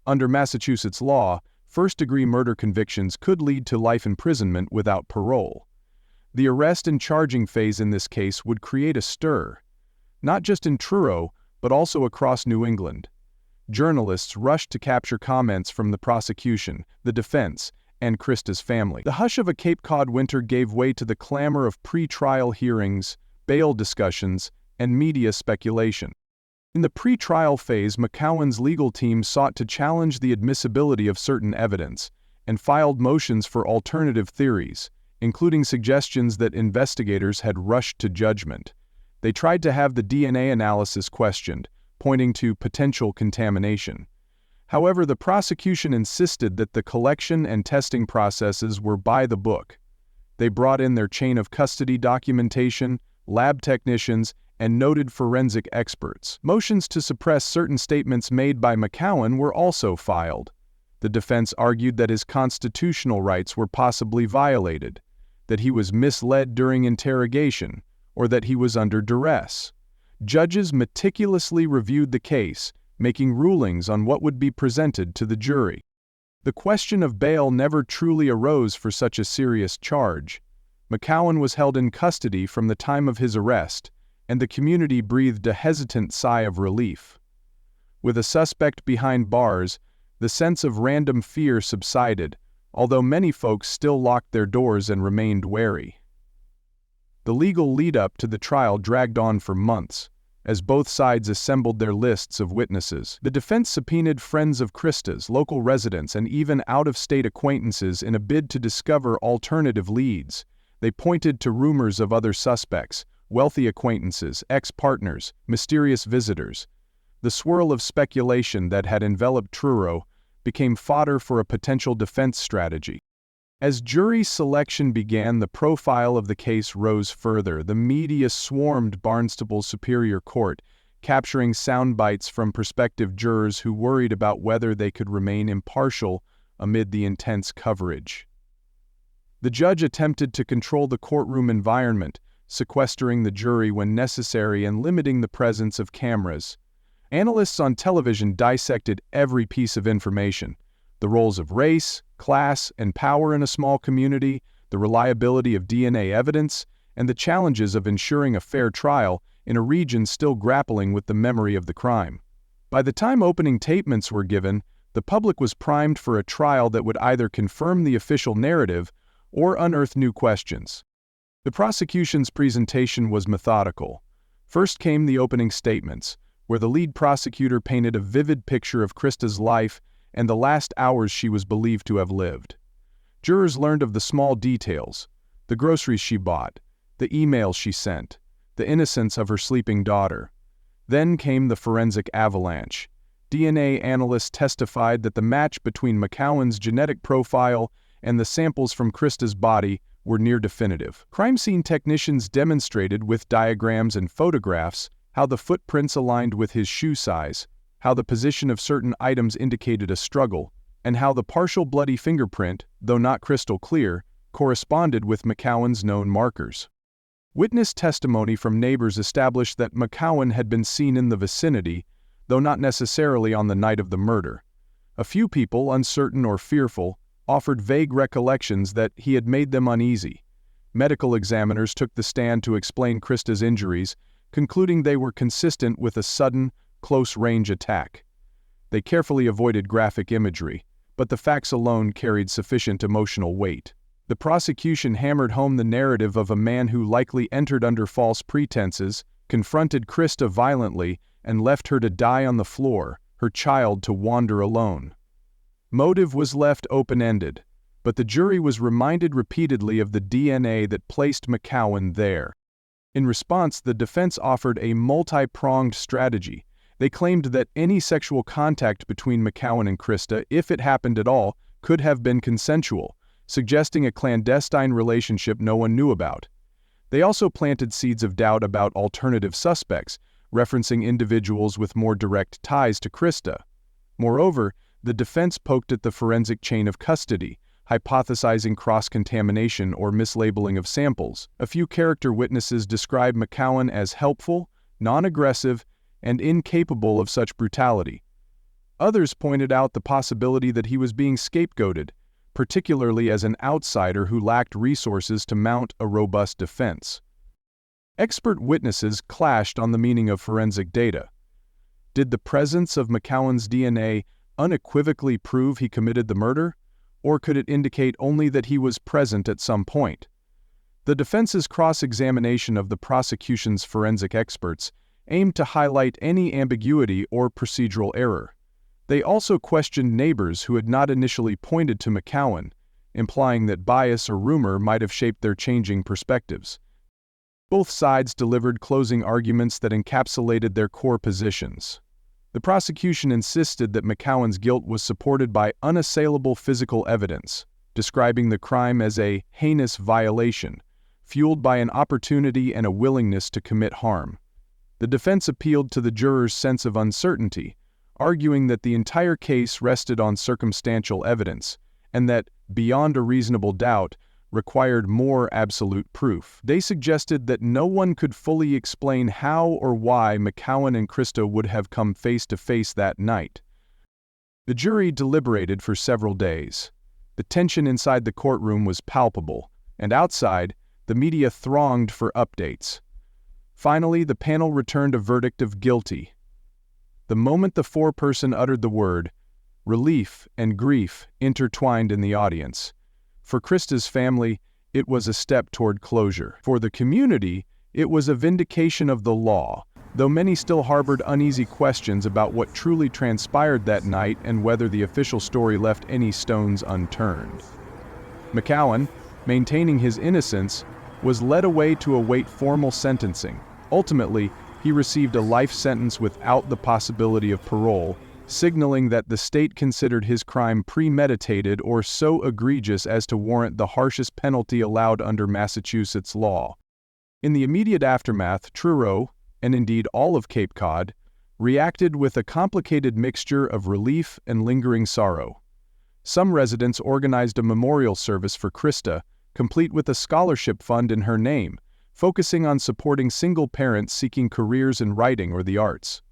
Under Massachusetts law, first-degree murder convictions could lead to life imprisonment without parole. The arrest and charging phase in this case would create a stir, not just in Truro, but also across New England. Journalists rushed to capture comments from the prosecution, the defense, and Christa's family. The hush of a Cape Cod winter gave way to the clamor of pre-trial hearings, bail discussions, and media speculation. In the pre-trial phase, McCowen's legal team sought to challenge the admissibility of certain evidence and filed motions for alternative theories, including suggestions that investigators had rushed to judgment. They tried to have the DNA analysis questioned, pointing to potential contamination. However, the prosecution insisted that the collection and testing processes were by the book. They brought in their chain of custody documentation, lab technicians, and noted forensic experts. Motions to suppress certain statements made by McCowen were also filed. The defense argued that his constitutional rights were possibly violated, that he was misled during interrogation, or that he was under duress. Judges meticulously reviewed the case, making rulings on what would be presented to the jury. The question of bail never truly arose for such a serious charge. McCowen was held in custody from the time of his arrest, and the community breathed a hesitant sigh of relief. With a suspect behind bars, the sense of random fear subsided, although many folks still locked their doors and remained wary. The legal lead-up to the trial dragged on for months, as both sides assembled their lists of witnesses. The defense subpoenaed friends of Christa's, local residents, and even out-of-state acquaintances in a bid to discover alternative leads. They pointed to rumors of other suspects, wealthy acquaintances, ex-partners, mysterious visitors. The swirl of speculation that had enveloped Truro became fodder for a potential defense strategy. As jury selection began, the profile of the case rose further. The media swarmed Barnstable's Superior Court, capturing sound bites from prospective jurors who worried about whether they could remain impartial amid the intense coverage. The judge attempted to control the courtroom environment, sequestering the jury when necessary and limiting the presence of cameras. Analysts on television dissected every piece of information: the roles of race, class, and power in a small community, the reliability of DNA evidence, and the challenges of ensuring a fair trial in a region still grappling with the memory of the crime. By the time opening statements were given, the public was primed for a trial that would either confirm the official narrative or unearth new questions. The prosecution's presentation was methodical. First came the opening statements, where the lead prosecutor painted a vivid picture of Christa's life and the last hours she was believed to have lived. Jurors learned of the small details: the groceries she bought, the emails she sent, the innocence of her sleeping daughter. Then came the forensic avalanche. DNA analysts testified that the match between McCowen's genetic profile and the samples from Christa's body were near definitive. Crime scene technicians demonstrated with diagrams and photographs how the footprints aligned with his shoe size, how the position of certain items indicated a struggle, and how the partial bloody fingerprint, though not crystal clear, corresponded with McCowen's known markers. Witness testimony from neighbors established that McCowen had been seen in the vicinity, though not necessarily on the night of the murder. A few people, uncertain or fearful, offered vague recollections that he had made them uneasy. Medical examiners took the stand to explain Christa's injuries, concluding they were consistent with a sudden, close-range attack. They carefully avoided graphic imagery, but the facts alone carried sufficient emotional weight. The prosecution hammered home the narrative of a man who likely entered under false pretenses, confronted Christa violently, and left her to die on the floor, her child to wander alone. Motive was left open-ended, but the jury was reminded repeatedly of the DNA that placed McCowen there. In response, the defense offered a multi-pronged strategy. They claimed that any sexual contact between McCowen and Christa, if it happened at all, could have been consensual, suggesting a clandestine relationship no one knew about. They also planted seeds of doubt about alternative suspects, referencing individuals with more direct ties to Christa. Moreover, the defense poked at the forensic chain of custody, hypothesizing cross-contamination or mislabeling of samples. A few character witnesses described McCowen as helpful, non-aggressive, and incapable of such brutality. Others pointed out the possibility that he was being scapegoated, particularly as an outsider who lacked resources to mount a robust defense. Expert witnesses clashed on the meaning of forensic data. Did the presence of McCowen's DNA unequivocally prove he committed the murder, or could it indicate only that he was present at some point? The defense's cross-examination of the prosecution's forensic experts aimed to highlight any ambiguity or procedural error. They also questioned neighbors who had not initially pointed to McCowen, implying that bias or rumor might have shaped their changing perspectives. Both sides delivered closing arguments that encapsulated their core positions. The prosecution insisted that McCowen's guilt was supported by unassailable physical evidence, describing the crime as a heinous violation, fueled by an opportunity and a willingness to commit harm. The defense appealed to the jurors' sense of uncertainty, arguing that the entire case rested on circumstantial evidence, and that, beyond a reasonable doubt, required more absolute proof. They suggested that no one could fully explain how or why McCowen and Christa would have come face to face that night. The jury deliberated for several days. The tension inside the courtroom was palpable, and outside, the media thronged for updates. Finally, the panel returned a verdict of guilty. The moment the foreperson uttered the word, relief and grief intertwined in the audience. For Christa's family, it was a step toward closure. For the community, it was a vindication of the law, though many still harbored uneasy questions about what truly transpired that night and whether the official story left any stones unturned. McCowen, maintaining his innocence, was led away to await formal sentencing. Ultimately, he received a life sentence without the possibility of parole, signaling that the state considered his crime premeditated or so egregious as to warrant the harshest penalty allowed under Massachusetts law. In the immediate aftermath, Truro, and indeed all of Cape Cod, reacted with a complicated mixture of relief and lingering sorrow. Some residents organized a memorial service for Christa, complete with a scholarship fund in her name, focusing on supporting single parents seeking careers in writing or the arts.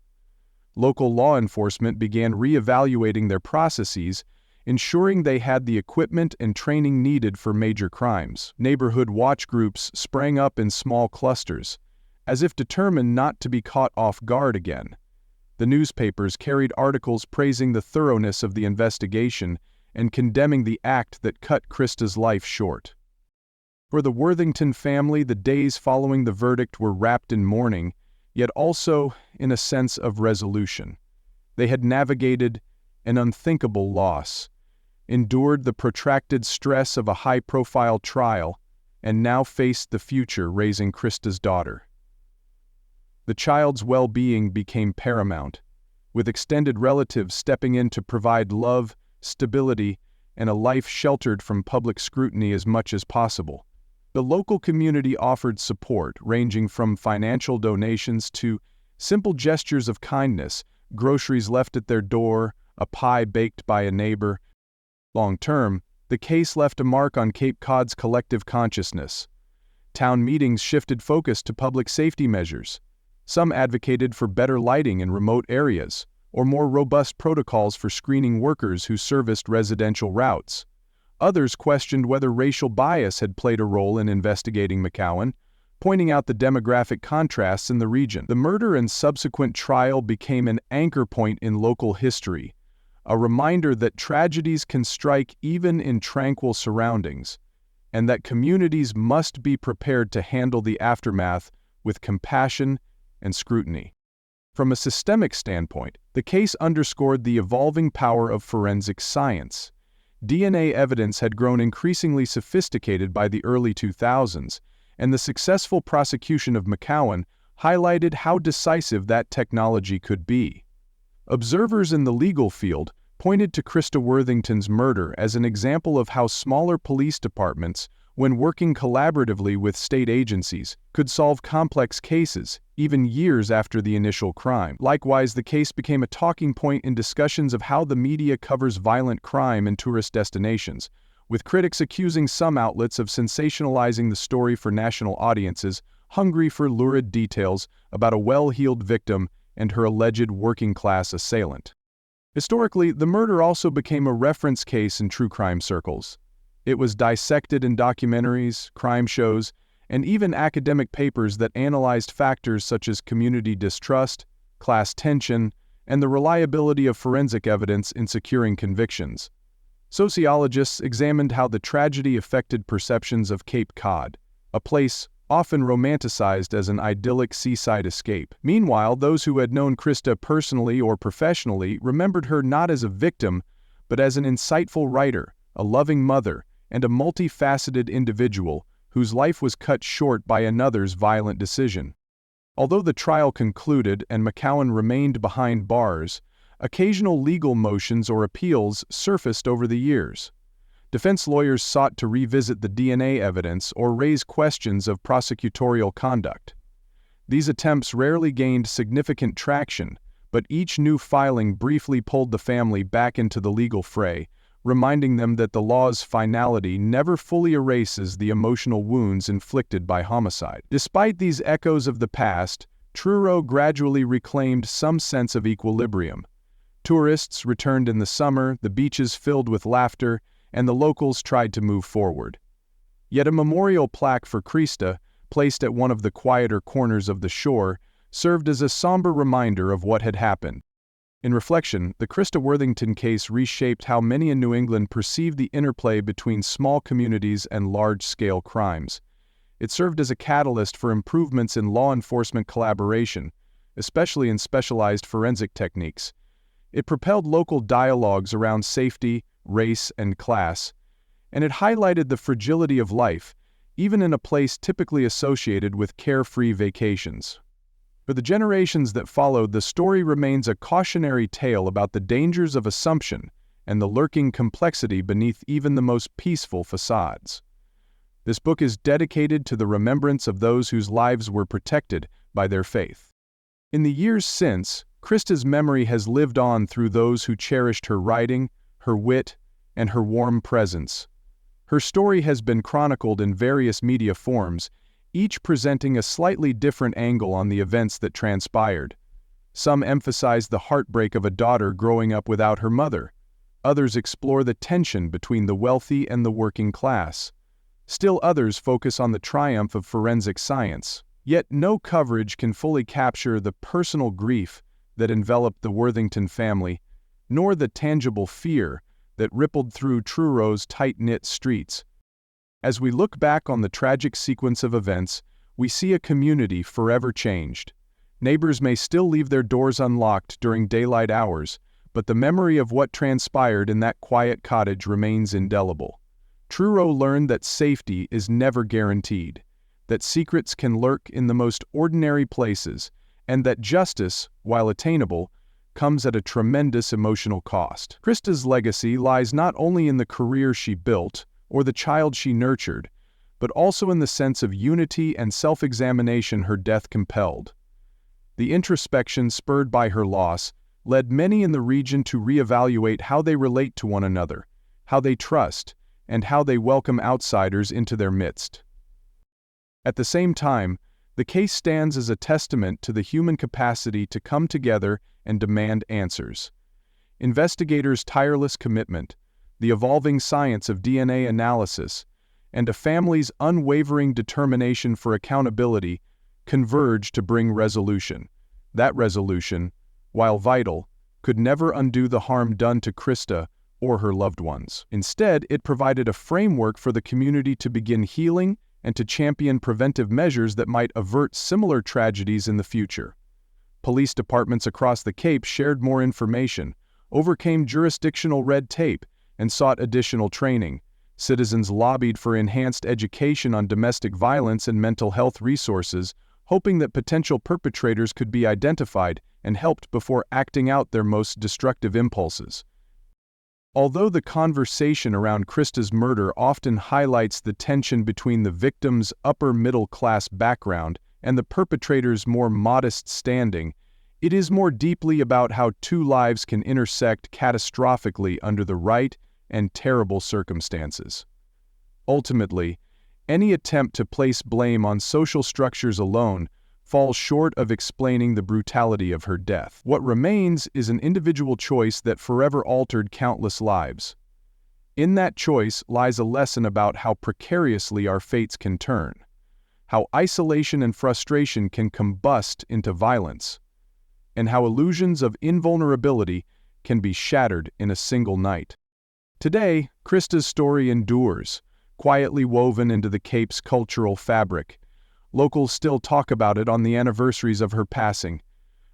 Local law enforcement began re-evaluating their processes, ensuring they had the equipment and training needed for major crimes. Neighborhood watch groups sprang up in small clusters, as if determined not to be caught off guard again. The newspapers carried articles praising the thoroughness of the investigation and condemning the act that cut Christa's life short. For the Worthington family, the days following the verdict were wrapped in mourning, yet also in a sense of resolution. They had navigated an unthinkable loss, endured the protracted stress of a high-profile trial, and now faced the future raising Christa's daughter. The child's well-being became paramount, with extended relatives stepping in to provide love, stability, and a life sheltered from public scrutiny as much as possible. The local community offered support, ranging from financial donations to simple gestures of kindness, groceries left at their door, a pie baked by a neighbor. Long-term, the case left a mark on Cape Cod's collective consciousness. Town meetings shifted focus to public safety measures. Some advocated for better lighting in remote areas, or more robust protocols for screening workers who serviced residential routes. Others questioned whether racial bias had played a role in investigating McCowen, pointing out the demographic contrasts in the region. The murder and subsequent trial became an anchor point in local history, a reminder that tragedies can strike even in tranquil surroundings, and that communities must be prepared to handle the aftermath with compassion and scrutiny. From a systemic standpoint, the case underscored the evolving power of forensic science. DNA evidence had grown increasingly sophisticated by the early 2000s, and the successful prosecution of McCowen highlighted how decisive that technology could be. Observers in the legal field pointed to Christa Worthington's murder as an example of how smaller police departments, when working collaboratively with state agencies, could solve complex cases, even years after the initial crime. Likewise, the case became a talking point in discussions of how the media covers violent crime in tourist destinations, with critics accusing some outlets of sensationalizing the story for national audiences, hungry for lurid details about a well-heeled victim and her alleged working-class assailant. Historically, the murder also became a reference case in true crime circles. It was dissected in documentaries, crime shows, and even academic papers that analyzed factors such as community distrust, class tension, and the reliability of forensic evidence in securing convictions. Sociologists examined how the tragedy affected perceptions of Cape Cod, a place often romanticized as an idyllic seaside escape. Meanwhile, those who had known Christa personally or professionally remembered her not as a victim, but as an insightful writer, a loving mother, and a multifaceted individual whose life was cut short by another's violent decision. Although the trial concluded and McCowen remained behind bars, occasional legal motions or appeals surfaced over the years. Defense lawyers sought to revisit the DNA evidence or raise questions of prosecutorial conduct. These attempts rarely gained significant traction, but each new filing briefly pulled the family back into the legal fray, reminding them that the law's finality never fully erases the emotional wounds inflicted by homicide. Despite these echoes of the past, Truro gradually reclaimed some sense of equilibrium. Tourists returned in the summer, the beaches filled with laughter, and the locals tried to move forward. Yet a memorial plaque for Christa, placed at one of the quieter corners of the shore, served as a somber reminder of what had happened. In reflection, the Christa Worthington case reshaped how many in New England perceived the interplay between small communities and large-scale crimes. It served as a catalyst for improvements in law enforcement collaboration, especially in specialized forensic techniques. It propelled local dialogues around safety, race, and class, and it highlighted the fragility of life, even in a place typically associated with carefree vacations. For the generations that followed, the story remains a cautionary tale about the dangers of assumption and the lurking complexity beneath even the most peaceful facades. This book is dedicated to the remembrance of those whose lives were protected by their faith. In the years since, Christa's memory has lived on through those who cherished her writing, her wit, and her warm presence. Her story has been chronicled in various media forms, each presenting a slightly different angle on the events that transpired. Some emphasize the heartbreak of a daughter growing up without her mother. Others explore the tension between the wealthy and the working class. Still others focus on the triumph of forensic science. Yet no coverage can fully capture the personal grief that enveloped the Worthington family, nor the tangible fear that rippled through Truro's tight-knit streets. As we look back on the tragic sequence of events, we see a community forever changed. Neighbors may still leave their doors unlocked during daylight hours, but the memory of what transpired in that quiet cottage remains indelible. Truro learned that safety is never guaranteed, that secrets can lurk in the most ordinary places, and that justice, while attainable, comes at a tremendous emotional cost. Christa's legacy lies not only in the career she built or the child she nurtured, but also in the sense of unity and self-examination her death compelled. The introspection spurred by her loss led many in the region to reevaluate how they relate to one another, how they trust, and how they welcome outsiders into their midst. At the same time, the case stands as a testament to the human capacity to come together and demand answers. Investigators' tireless commitment, the evolving science of DNA analysis, and a family's unwavering determination for accountability converge to bring resolution. That resolution, while vital, could never undo the harm done to Christa or her loved ones. Instead, it provided a framework for the community to begin healing and to champion preventive measures that might avert similar tragedies in the future. Police departments across the Cape shared more information, overcame jurisdictional red tape, and sought additional training. Citizens lobbied for enhanced education on domestic violence and mental health resources, hoping that potential perpetrators could be identified and helped before acting out their most destructive impulses. Although the conversation around Christa's murder often highlights the tension between the victim's upper-middle-class background and the perpetrator's more modest standing, it is more deeply about how two lives can intersect catastrophically under the right and terrible circumstances. Ultimately, any attempt to place blame on social structures alone falls short of explaining the brutality of her death. What remains is an individual choice that forever altered countless lives. In that choice lies a lesson about how precariously our fates can turn, how isolation and frustration can combust into violence, and how illusions of invulnerability can be shattered in a single night. Today, Christa's story endures, quietly woven into the Cape's cultural fabric. Locals still talk about it on the anniversaries of her passing.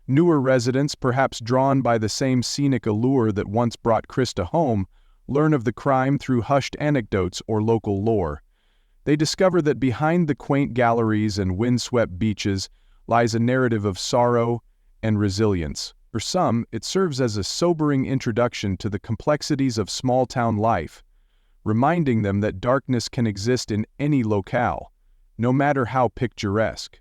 Newer residents, perhaps drawn by the same scenic allure that once brought Christa home, learn of the crime through hushed anecdotes or local lore. They discover that behind the quaint galleries and windswept beaches lies a narrative of sorrow and resilience. For some, it serves as a sobering introduction to the complexities of small-town life, reminding them that darkness can exist in any locale, no matter how picturesque.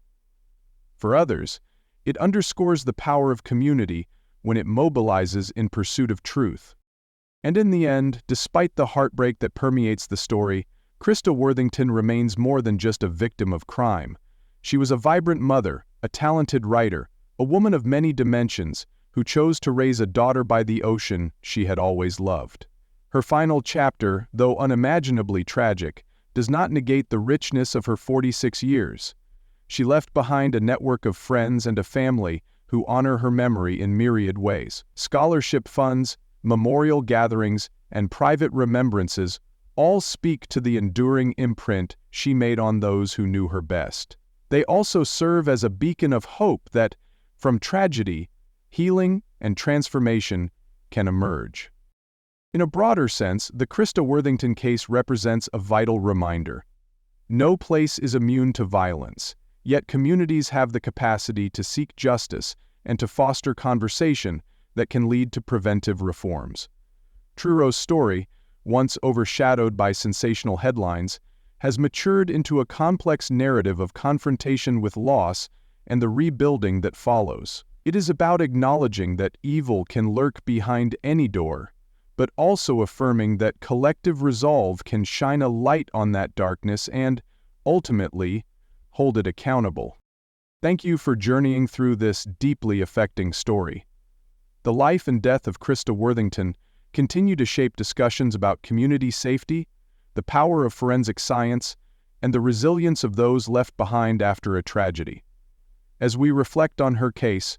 For others, it underscores the power of community when it mobilizes in pursuit of truth. And in the end, despite the heartbreak that permeates the story, Christa Worthington remains more than just a victim of crime. She was a vibrant mother, a talented writer, a woman of many dimensions, who chose to raise a daughter by the ocean she had always loved. Her final chapter, though unimaginably tragic, does not negate the richness of her 46 years. She left behind a network of friends and a family who honor her memory in myriad ways. Scholarship funds, memorial gatherings, and private remembrances all speak to the enduring imprint she made on those who knew her best. They also serve as a beacon of hope that, from tragedy, healing and transformation can emerge. In a broader sense, the Christa Worthington case represents a vital reminder. No place is immune to violence, yet communities have the capacity to seek justice and to foster conversation that can lead to preventive reforms. Truro's story, once overshadowed by sensational headlines, has matured into a complex narrative of confrontation with loss and the rebuilding that follows. It is about acknowledging that evil can lurk behind any door, but also affirming that collective resolve can shine a light on that darkness and, ultimately, hold it accountable. Thank you for journeying through this deeply affecting story. The life and death of Christa Worthington continue to shape discussions about community safety, the power of forensic science, and the resilience of those left behind after a tragedy. As we reflect on her case,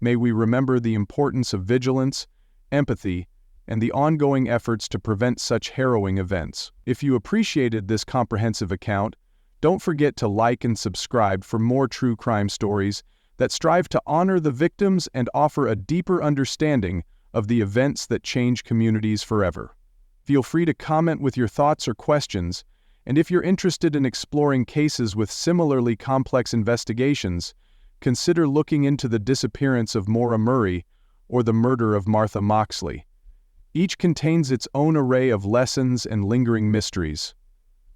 may we remember the importance of vigilance, empathy, and the ongoing efforts to prevent such harrowing events. If you appreciated this comprehensive account, don't forget to like and subscribe for more true crime stories that strive to honor the victims and offer a deeper understanding of the events that change communities forever. Feel free to comment with your thoughts or questions, and if you're interested in exploring cases with similarly complex investigations, consider looking into the disappearance of Maura Murray or the murder of Martha Moxley. Each contains its own array of lessons and lingering mysteries.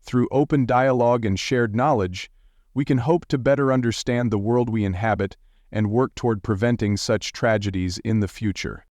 Through open dialogue and shared knowledge, we can hope to better understand the world we inhabit and work toward preventing such tragedies in the future.